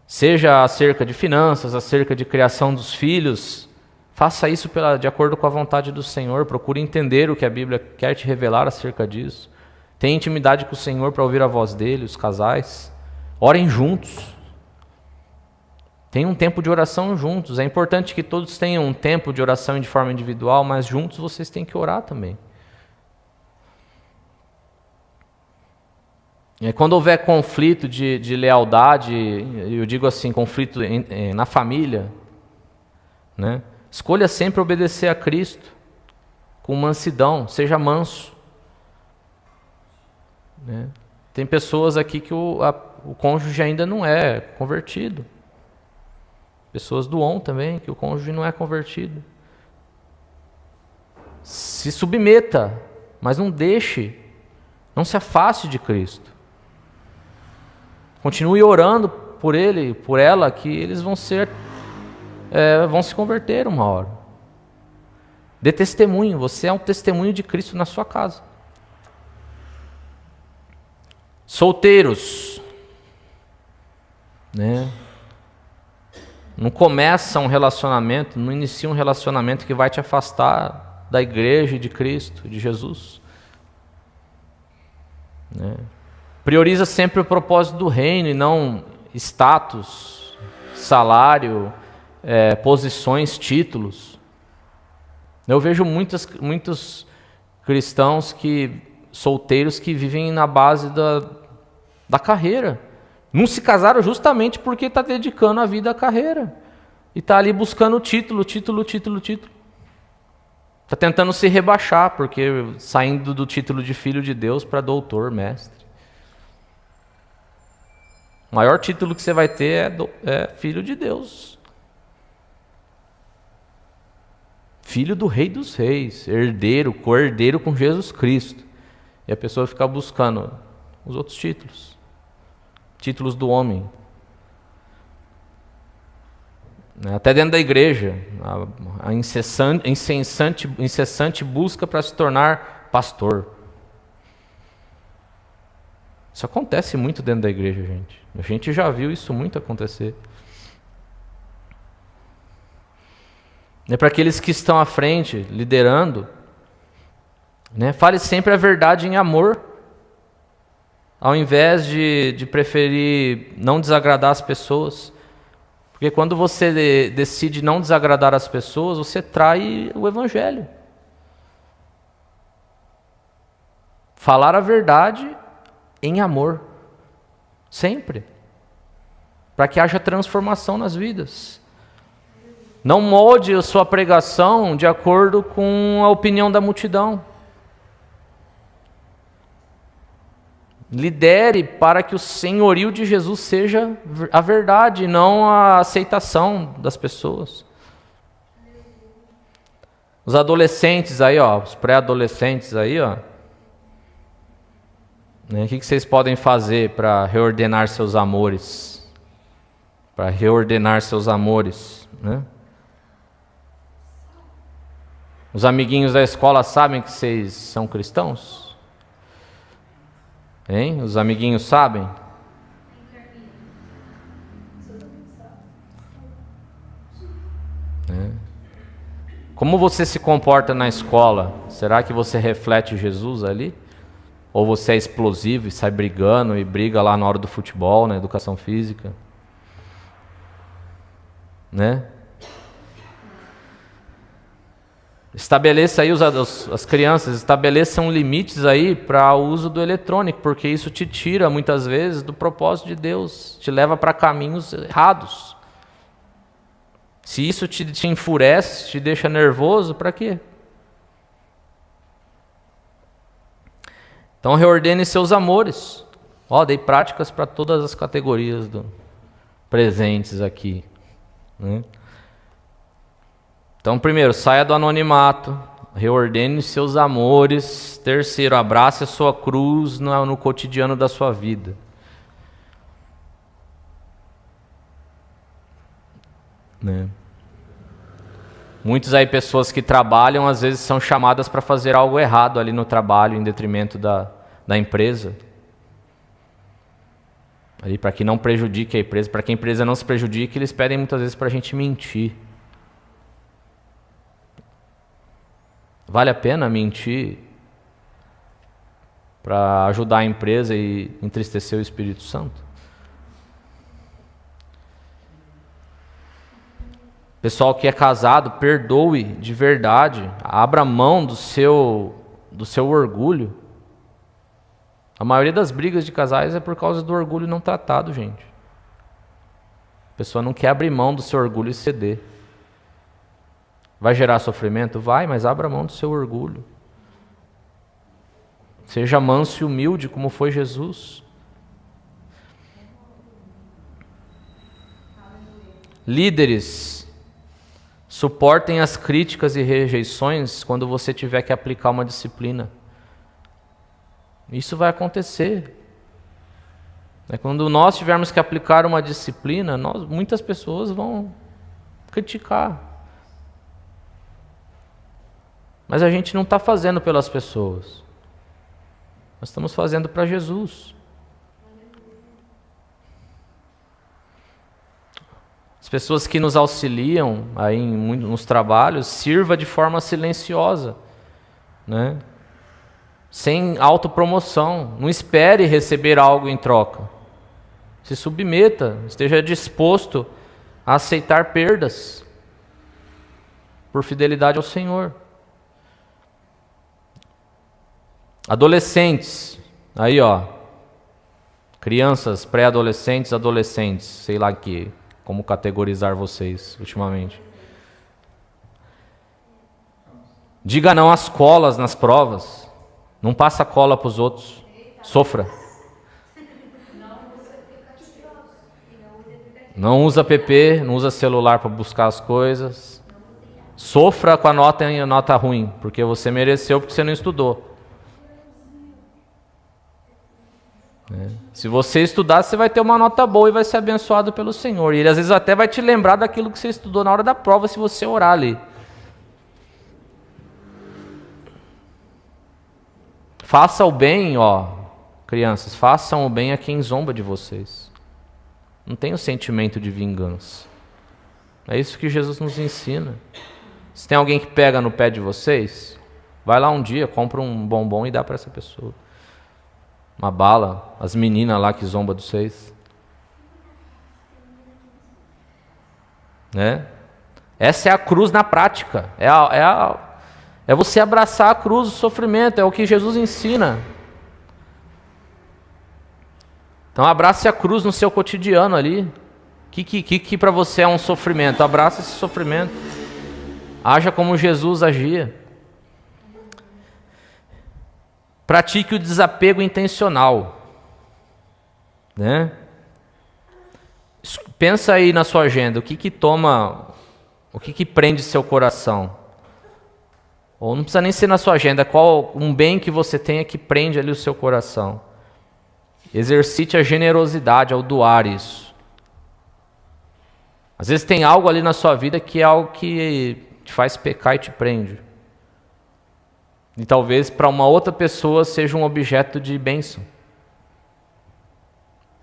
seja acerca de finanças, acerca de criação dos filhos, faça isso de acordo com a vontade do Senhor. Procure entender o que a Bíblia quer te revelar acerca disso. Tenha intimidade com o Senhor para ouvir a voz dele, os casais. Orem juntos. Tenham um tempo de oração juntos. É importante que todos tenham um tempo de oração de forma individual, mas juntos vocês têm que orar também. Quando houver conflito de lealdade, eu digo assim, conflito na família, escolha sempre obedecer a Cristo com mansidão, seja manso. Tem pessoas aqui que o cônjuge ainda não é convertido. Pessoas do ON também, que o cônjuge não é convertido. Se submeta, mas não se afaste de Cristo. Continue orando por ele, por ela, que eles vão se converter uma hora. Dê testemunho, você é um testemunho de Cristo na sua casa. Solteiros, não começa um relacionamento, não inicia um relacionamento que vai te afastar da igreja e de Cristo, de Jesus. Prioriza sempre o propósito do reino e não status, salário, posições, títulos. Eu vejo muitos cristãos solteiros que vivem na base da carreira. Não se casaram justamente porque está dedicando a vida à carreira. E está ali buscando título. Está tentando se rebaixar, porque saindo do título de filho de Deus para doutor, mestre. O maior título que você vai ter é filho de Deus. Filho do Rei dos Reis, herdeiro, co-herdeiro com Jesus Cristo. E a pessoa fica buscando os outros títulos. Títulos do homem. Até dentro da igreja, a incessante busca para se tornar pastor. Isso acontece muito dentro da igreja, gente. A gente já viu isso muito acontecer. É para aqueles que estão à frente, liderando, né? Fale sempre a verdade em amor, ao invés de preferir não desagradar as pessoas. Porque quando você decide não desagradar as pessoas, você trai o evangelho. Falar a verdade em amor, sempre, para que haja transformação nas vidas. Não molde a sua pregação de acordo com a opinião da multidão. Lidere para que o senhorio de Jesus seja a verdade, não a aceitação das pessoas. Os adolescentes aí, ó, os pré-adolescentes aí, ó, né, o que vocês podem fazer para reordenar seus amores? Para reordenar seus amores, né? Os amiguinhos da escola sabem que vocês são cristãos? Hein? Os amiguinhos sabem? Como você se comporta na escola? Será que você reflete Jesus ali? Ou você é explosivo e sai brigando e briga lá na hora do futebol, na educação física? Né? Estabeleça aí, as crianças, estabeleçam limites aí para o uso do eletrônico, porque isso te tira muitas vezes do propósito de Deus, te leva para caminhos errados. Se isso te enfurece, te deixa nervoso, para quê? Então reordene seus amores. Dei práticas para todas as categorias presentes aqui, né? Então, primeiro, saia do anonimato, reordene seus amores. Terceiro, abrace a sua cruz no cotidiano da sua vida. Né? Muitos aí, pessoas que trabalham, às vezes são chamadas para fazer algo errado ali no trabalho, em detrimento da empresa. Ali, para que não prejudique a empresa, para que a empresa não se prejudique, eles pedem muitas vezes para a gente mentir. Vale a pena mentir para ajudar a empresa e entristecer o Espírito Santo? Pessoal que é casado, perdoe de verdade, abra mão do seu orgulho. A maioria das brigas de casais é por causa do orgulho não tratado, gente. A pessoa não quer abrir mão do seu orgulho e ceder. Vai gerar sofrimento? Vai, mas abra mão do seu orgulho. Seja manso e humilde como foi Jesus. Líderes, suportem as críticas e rejeições quando você tiver que aplicar uma disciplina. Isso vai acontecer. Quando nós tivermos que aplicar uma disciplina, muitas pessoas vão criticar. Mas a gente não está fazendo pelas pessoas. Nós estamos fazendo para Jesus. As pessoas que nos auxiliam aí nos trabalhos, sirva de forma silenciosa, né? Sem autopromoção. Não espere receber algo em troca. Se submeta, esteja disposto a aceitar perdas por fidelidade ao Senhor. Adolescentes, aí crianças, pré-adolescentes, adolescentes, sei lá como categorizar vocês ultimamente. Diga não às colas nas provas. Não passa cola para os outros. Sofra. Não usa app, não usa celular para buscar as coisas. Sofra com a nota ruim, porque você mereceu, porque você não estudou. Se você estudar, você vai ter uma nota boa e vai ser abençoado pelo Senhor. E Ele às vezes até vai te lembrar daquilo que você estudou na hora da prova, se você orar ali. Faça o bem, crianças, façam o bem a quem zomba de vocês. Não tenha o sentimento de vingança. É isso que Jesus nos ensina. Se tem alguém que pega no pé de vocês, vai lá um dia, compra um bombom e dá para essa pessoa. Uma bala, as meninas lá que zombam de vocês. Né? Essa é a cruz na prática. É você abraçar a cruz, o sofrimento, é o que Jesus ensina. Então abrace a cruz no seu cotidiano ali. O que para você é um sofrimento? Abraça esse sofrimento. Haja como Jesus agia. Pratique o desapego intencional. Né? Pensa aí na sua agenda, o que prende seu coração? Ou não precisa nem ser na sua agenda, qual um bem que você tenha que prende ali o seu coração. Exercite a generosidade ao doar isso. Às vezes tem algo ali na sua vida que é algo que te faz pecar e te prende. E talvez para uma outra pessoa seja um objeto de bênção.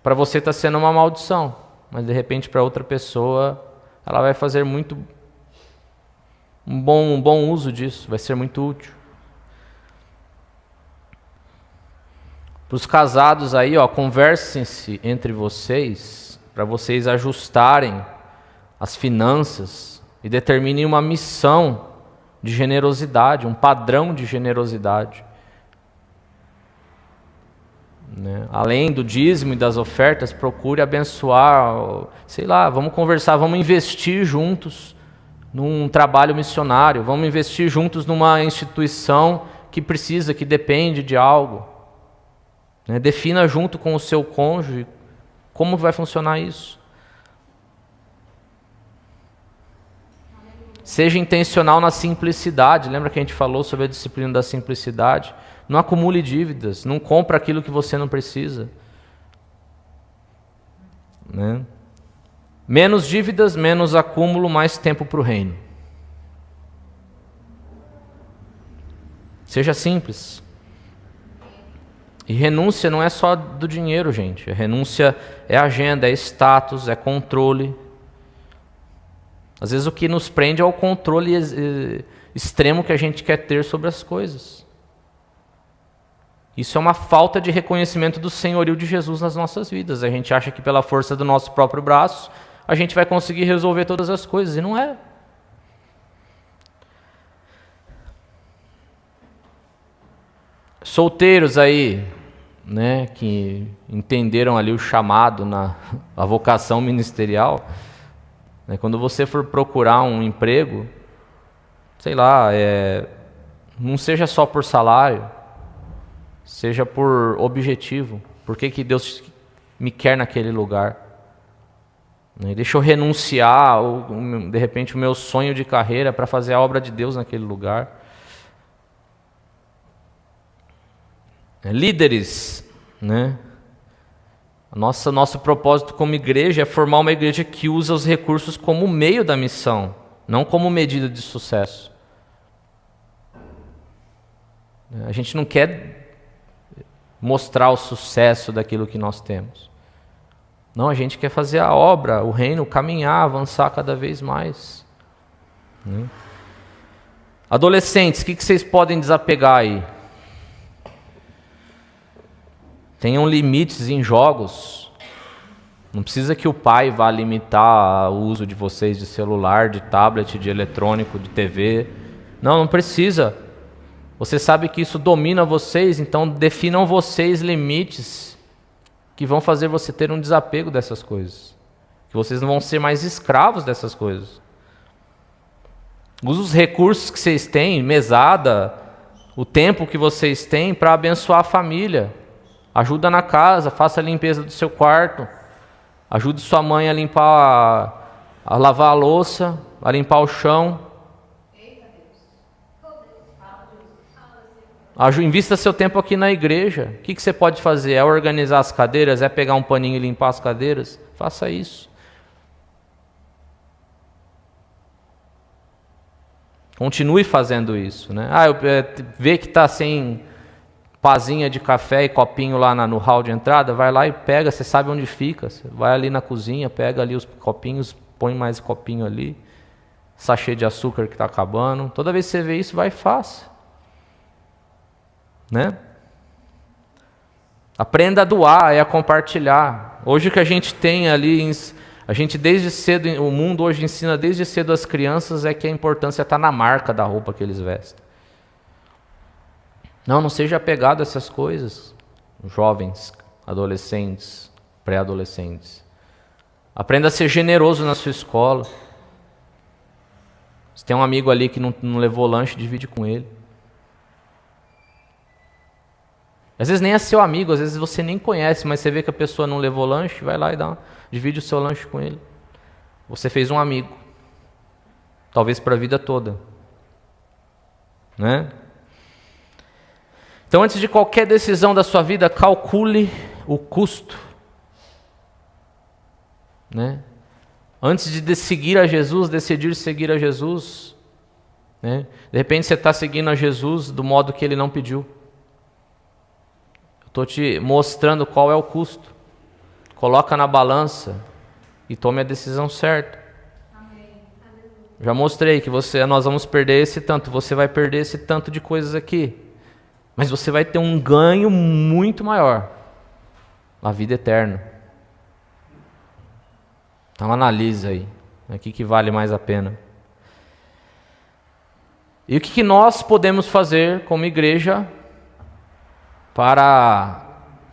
Para você está sendo uma maldição, mas de repente para outra pessoa ela vai fazer um bom uso disso, vai ser muito útil. Para os casados aí, conversem-se entre vocês, para vocês ajustarem as finanças e determinem uma missão de generosidade, um padrão de generosidade. Né? Além do dízimo e das ofertas, procure abençoar, vamos conversar, vamos investir juntos num trabalho missionário, vamos investir juntos numa instituição que precisa, que depende de algo. Né? Defina junto com o seu cônjuge como vai funcionar isso. Seja intencional na simplicidade. Lembra que a gente falou sobre a disciplina da simplicidade? Não acumule dívidas, não compre aquilo que você não precisa. Né? Menos dívidas, menos acúmulo, mais tempo para o reino. Seja simples. E renúncia não é só do dinheiro, gente. A renúncia é agenda, é status, é controle. Às vezes o que nos prende é o controle extremo que a gente quer ter sobre as coisas. Isso é uma falta de reconhecimento do senhorio de Jesus nas nossas vidas. A gente acha que pela força do nosso próprio braço a gente vai conseguir resolver todas as coisas, e não é. Solteiros aí, né, que entenderam ali o chamado, a vocação ministerial, né, quando você for procurar um emprego, não seja só por salário, seja por objetivo. Por que Deus me quer naquele lugar? Deixa eu renunciar, de repente, o meu sonho de carreira para fazer a obra de Deus naquele lugar. Líderes, né? Nosso propósito como igreja é formar uma igreja que usa os recursos como meio da missão, não como medida de sucesso. A gente não quer mostrar o sucesso daquilo que nós temos. Não, a gente quer fazer a obra, o reino, caminhar, avançar cada vez mais. Adolescentes, o que vocês podem desapegar aí? Tenham limites em jogos. Não precisa que o pai vá limitar o uso de vocês de celular, de tablet, de eletrônico, de TV. Não precisa. Você sabe que isso domina vocês, então definam vocês limites que vão fazer você ter um desapego dessas coisas. Que vocês não vão ser mais escravos dessas coisas. Use os recursos que vocês têm, mesada, o tempo que vocês têm para abençoar a família. Ajuda na casa, faça a limpeza do seu quarto. Ajude sua mãe a limpar, a lavar a louça, a limpar o chão. Invista seu tempo aqui na igreja. O que você pode fazer? É organizar as cadeiras? É pegar um paninho e limpar as cadeiras? Faça isso. Continue fazendo isso, né? Vê que está sem pazinha de café e copinho lá no hall de entrada, vai lá e pega, você sabe onde fica. Você vai ali na cozinha, pega ali os copinhos, põe mais copinho ali, sachê de açúcar que está acabando. Toda vez que você vê isso, vai e faça. Né? Aprenda a doar e a compartilhar. Hoje o que a gente tem ali, a gente desde cedo, o mundo hoje ensina desde cedo as crianças é que a importância está na marca da roupa que eles vestem. Não seja apegado a essas coisas, jovens, adolescentes, pré-adolescentes. Aprenda a ser generoso na sua escola. Se tem um amigo ali que não levou lanche, divide com ele. Às vezes nem é seu amigo, às vezes você nem conhece, mas você vê que a pessoa não levou lanche, vai lá e divide o seu lanche com ele. Você fez um amigo, talvez para a vida toda, né? Então, antes de qualquer decisão da sua vida, calcule o custo, né? Antes de decidir seguir a Jesus, né? De repente você está seguindo a Jesus do modo que Ele não pediu. Estou te mostrando qual é o custo. Coloca na balança e tome a decisão certa. Amém. Já mostrei que nós vamos perder esse tanto, você vai perder esse tanto de coisas aqui. Mas você vai ter um ganho muito maior. A vida eterna. Então analisa aí. O que vale mais a pena. E o que nós podemos fazer como igreja para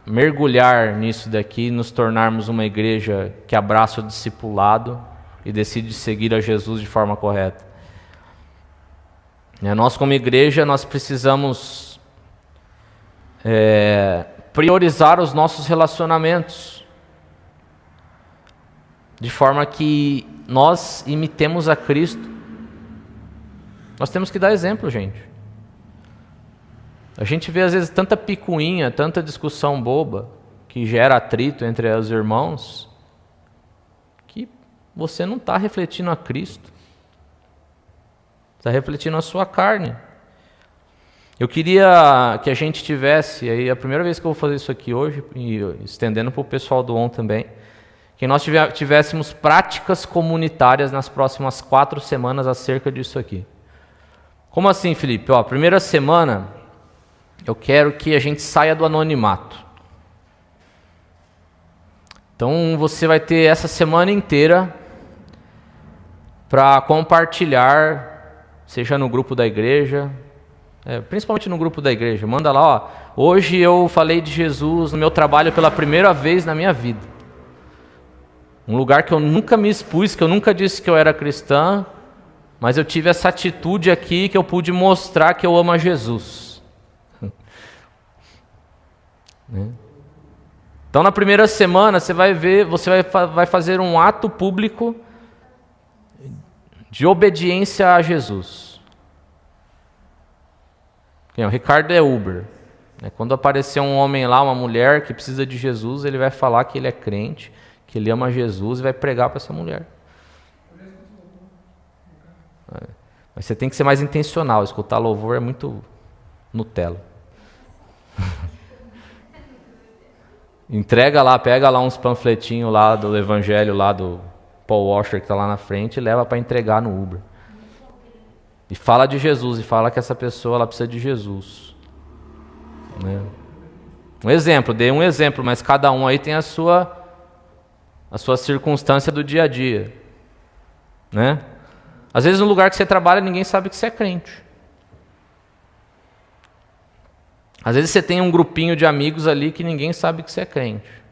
mergulhar nisso daqui, nos tornarmos uma igreja que abraça o discipulado e decide seguir a Jesus de forma correta. Nós como igreja, nós precisamos priorizar os nossos relacionamentos, de forma que nós imitemos a Cristo. Nós temos que dar exemplo, gente. A gente vê às vezes tanta picuinha, tanta discussão boba, que gera atrito entre os irmãos, que você não está refletindo a Cristo. Está refletindo a sua carne. Eu queria que a gente tivesse, aí a primeira vez que eu vou fazer isso aqui hoje, e estendendo para o pessoal do ON também, que nós tivéssemos práticas comunitárias nas próximas 4 semanas acerca disso aqui. Como assim, Felipe? Primeira semana, eu quero que a gente saia do anonimato. Então você vai ter essa semana inteira para compartilhar, seja no grupo da igreja, principalmente no grupo da igreja. Manda lá, hoje eu falei de Jesus no meu trabalho pela primeira vez na minha vida. Um lugar que eu nunca me expus, que eu nunca disse que eu era cristã, mas eu tive essa atitude aqui que eu pude mostrar que eu amo a Jesus. Então na primeira semana você vai ver, você vai fazer um ato público de obediência a Jesus. O Ricardo é Uber. Quando aparecer um homem lá, uma mulher que precisa de Jesus, ele vai falar que ele é crente, que ele ama Jesus e vai pregar para essa mulher. Mas você tem que ser mais intencional. Escutar louvor é muito Nutella. Entrega lá, pega lá uns panfletinhos lá do evangelho lá do Paul Washer que está lá na frente e leva para entregar no Uber. E fala de Jesus, e fala que essa pessoa ela precisa de Jesus. Um exemplo, dei um exemplo, mas cada um aí tem a sua circunstância do dia a dia. Às vezes no lugar que você trabalha ninguém sabe que você é crente. Às vezes você tem um grupinho de amigos ali que ninguém sabe que você é crente.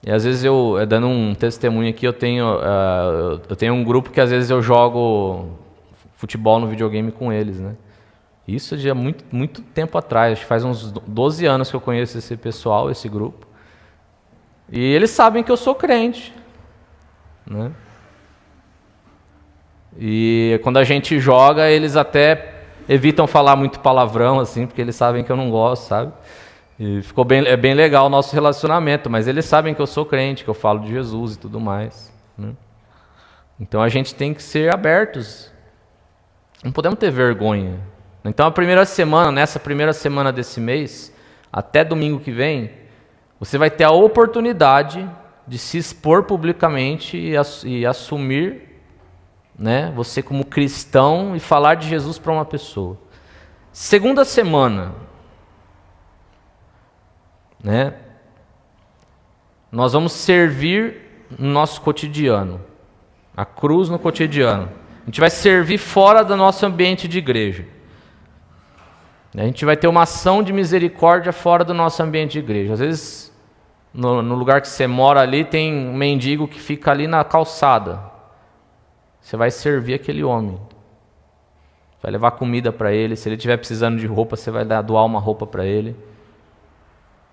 E às vezes dando um testemunho aqui, eu tenho um grupo que às vezes eu jogo futebol no videogame com eles, né? Isso já muito, muito tempo atrás, acho que faz uns 12 anos que eu conheço esse pessoal, esse grupo. E eles sabem que eu sou crente, né? E quando a gente joga, eles até evitam falar muito palavrão, assim, porque eles sabem que eu não gosto, sabe? E é bem legal o nosso relacionamento, mas eles sabem que eu sou crente, que eu falo de Jesus e tudo mais, né? Então a gente tem que ser abertos. Não podemos ter vergonha. Então nessa primeira semana desse mês, até domingo que vem, você vai ter a oportunidade de se expor publicamente e assumir, né, você como cristão e falar de Jesus para uma pessoa. Segunda semana, né, nós vamos servir no nosso cotidiano, a cruz no cotidiano. A gente vai servir fora do nosso ambiente de igreja. A gente vai ter uma ação de misericórdia fora do nosso ambiente de igreja. Às vezes, no lugar que você mora ali, tem um mendigo que fica ali na calçada. Você vai servir aquele homem. Vai levar comida para ele. Se ele estiver precisando de roupa, você vai doar uma roupa para ele.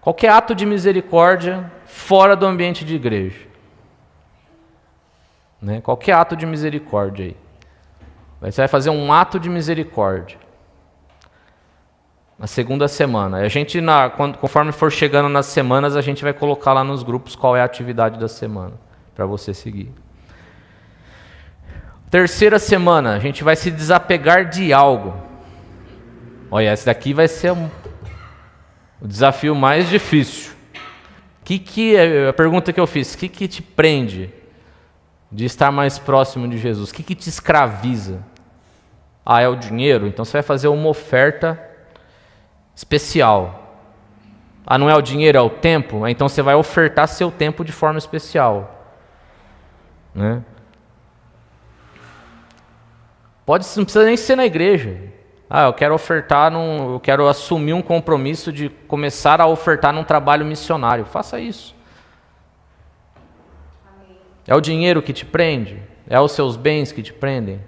Qualquer ato de misericórdia fora do ambiente de igreja. Né? Qualquer ato de misericórdia aí. Você vai fazer um ato de misericórdia. Na segunda semana. A gente, conforme for chegando nas semanas, a gente vai colocar lá nos grupos qual é a atividade da semana, para você seguir. Terceira semana, a gente vai se desapegar de algo. Olha, esse daqui vai ser o desafio mais difícil. A pergunta que eu fiz, o que te prende de estar mais próximo de Jesus? O que te escraviza? É o dinheiro? Então você vai fazer uma oferta especial. Não é o dinheiro, é o tempo? Então você vai ofertar seu tempo de forma especial, né? Não precisa nem ser na igreja. Eu quero ofertar, eu quero assumir um compromisso de começar a ofertar num trabalho missionário. Faça isso. Amém. É o dinheiro que te prende? É os seus bens que te prendem?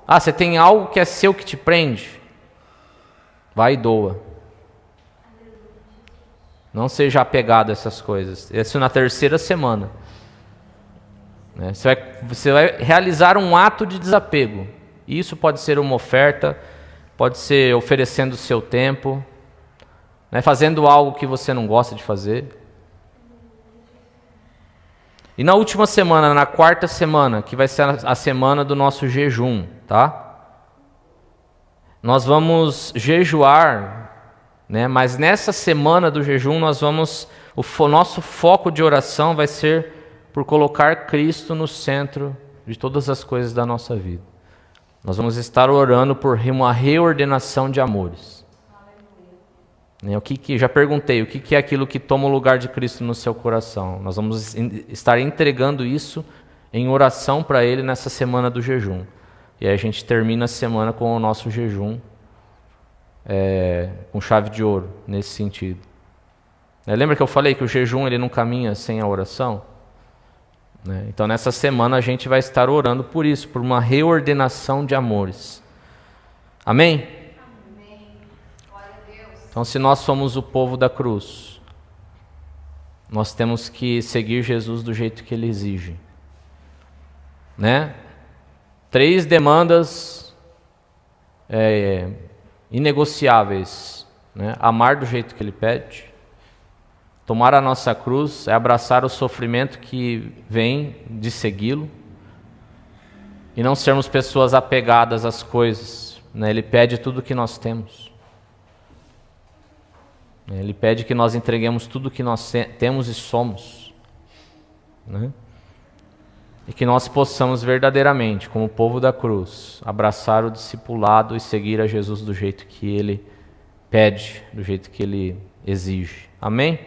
Você tem algo que é seu que te prende? Vai e doa. Não seja apegado a essas coisas. Isso na terceira semana. Você vai realizar um ato de desapego. Isso pode ser uma oferta, pode ser oferecendo o seu tempo, né, fazendo algo que você não gosta de fazer. E na última semana, na quarta semana, que vai ser a semana do nosso jejum, tá? Nós vamos jejuar, né? Mas nessa semana do jejum o nosso foco de oração vai ser por colocar Cristo no centro de todas as coisas da nossa vida. Nós vamos estar orando por uma reordenação de amores. Já perguntei, o que é aquilo que toma o lugar de Cristo no seu coração? Nós vamos estar entregando isso em oração para Ele nessa semana do jejum. E aí a gente termina a semana com o nosso jejum com chave de ouro, nesse sentido. Lembra que eu falei que o jejum ele não caminha sem a oração? Então nessa semana a gente vai estar orando por isso, por uma reordenação de amores. Amém? Amém. Glória a Deus. Então se nós somos o povo da cruz, nós temos que seguir Jesus do jeito que Ele exige. 3 demandas inegociáveis. Amar do jeito que Ele pede, tomar a nossa cruz, abraçar o sofrimento que vem de segui-lo, e não sermos pessoas apegadas às coisas. Ele pede tudo o que nós temos. Ele pede que nós entreguemos tudo o que nós temos e somos. E que nós possamos verdadeiramente, como povo da cruz, abraçar o discipulado e seguir a Jesus do jeito que Ele pede, do jeito que Ele exige. Amém?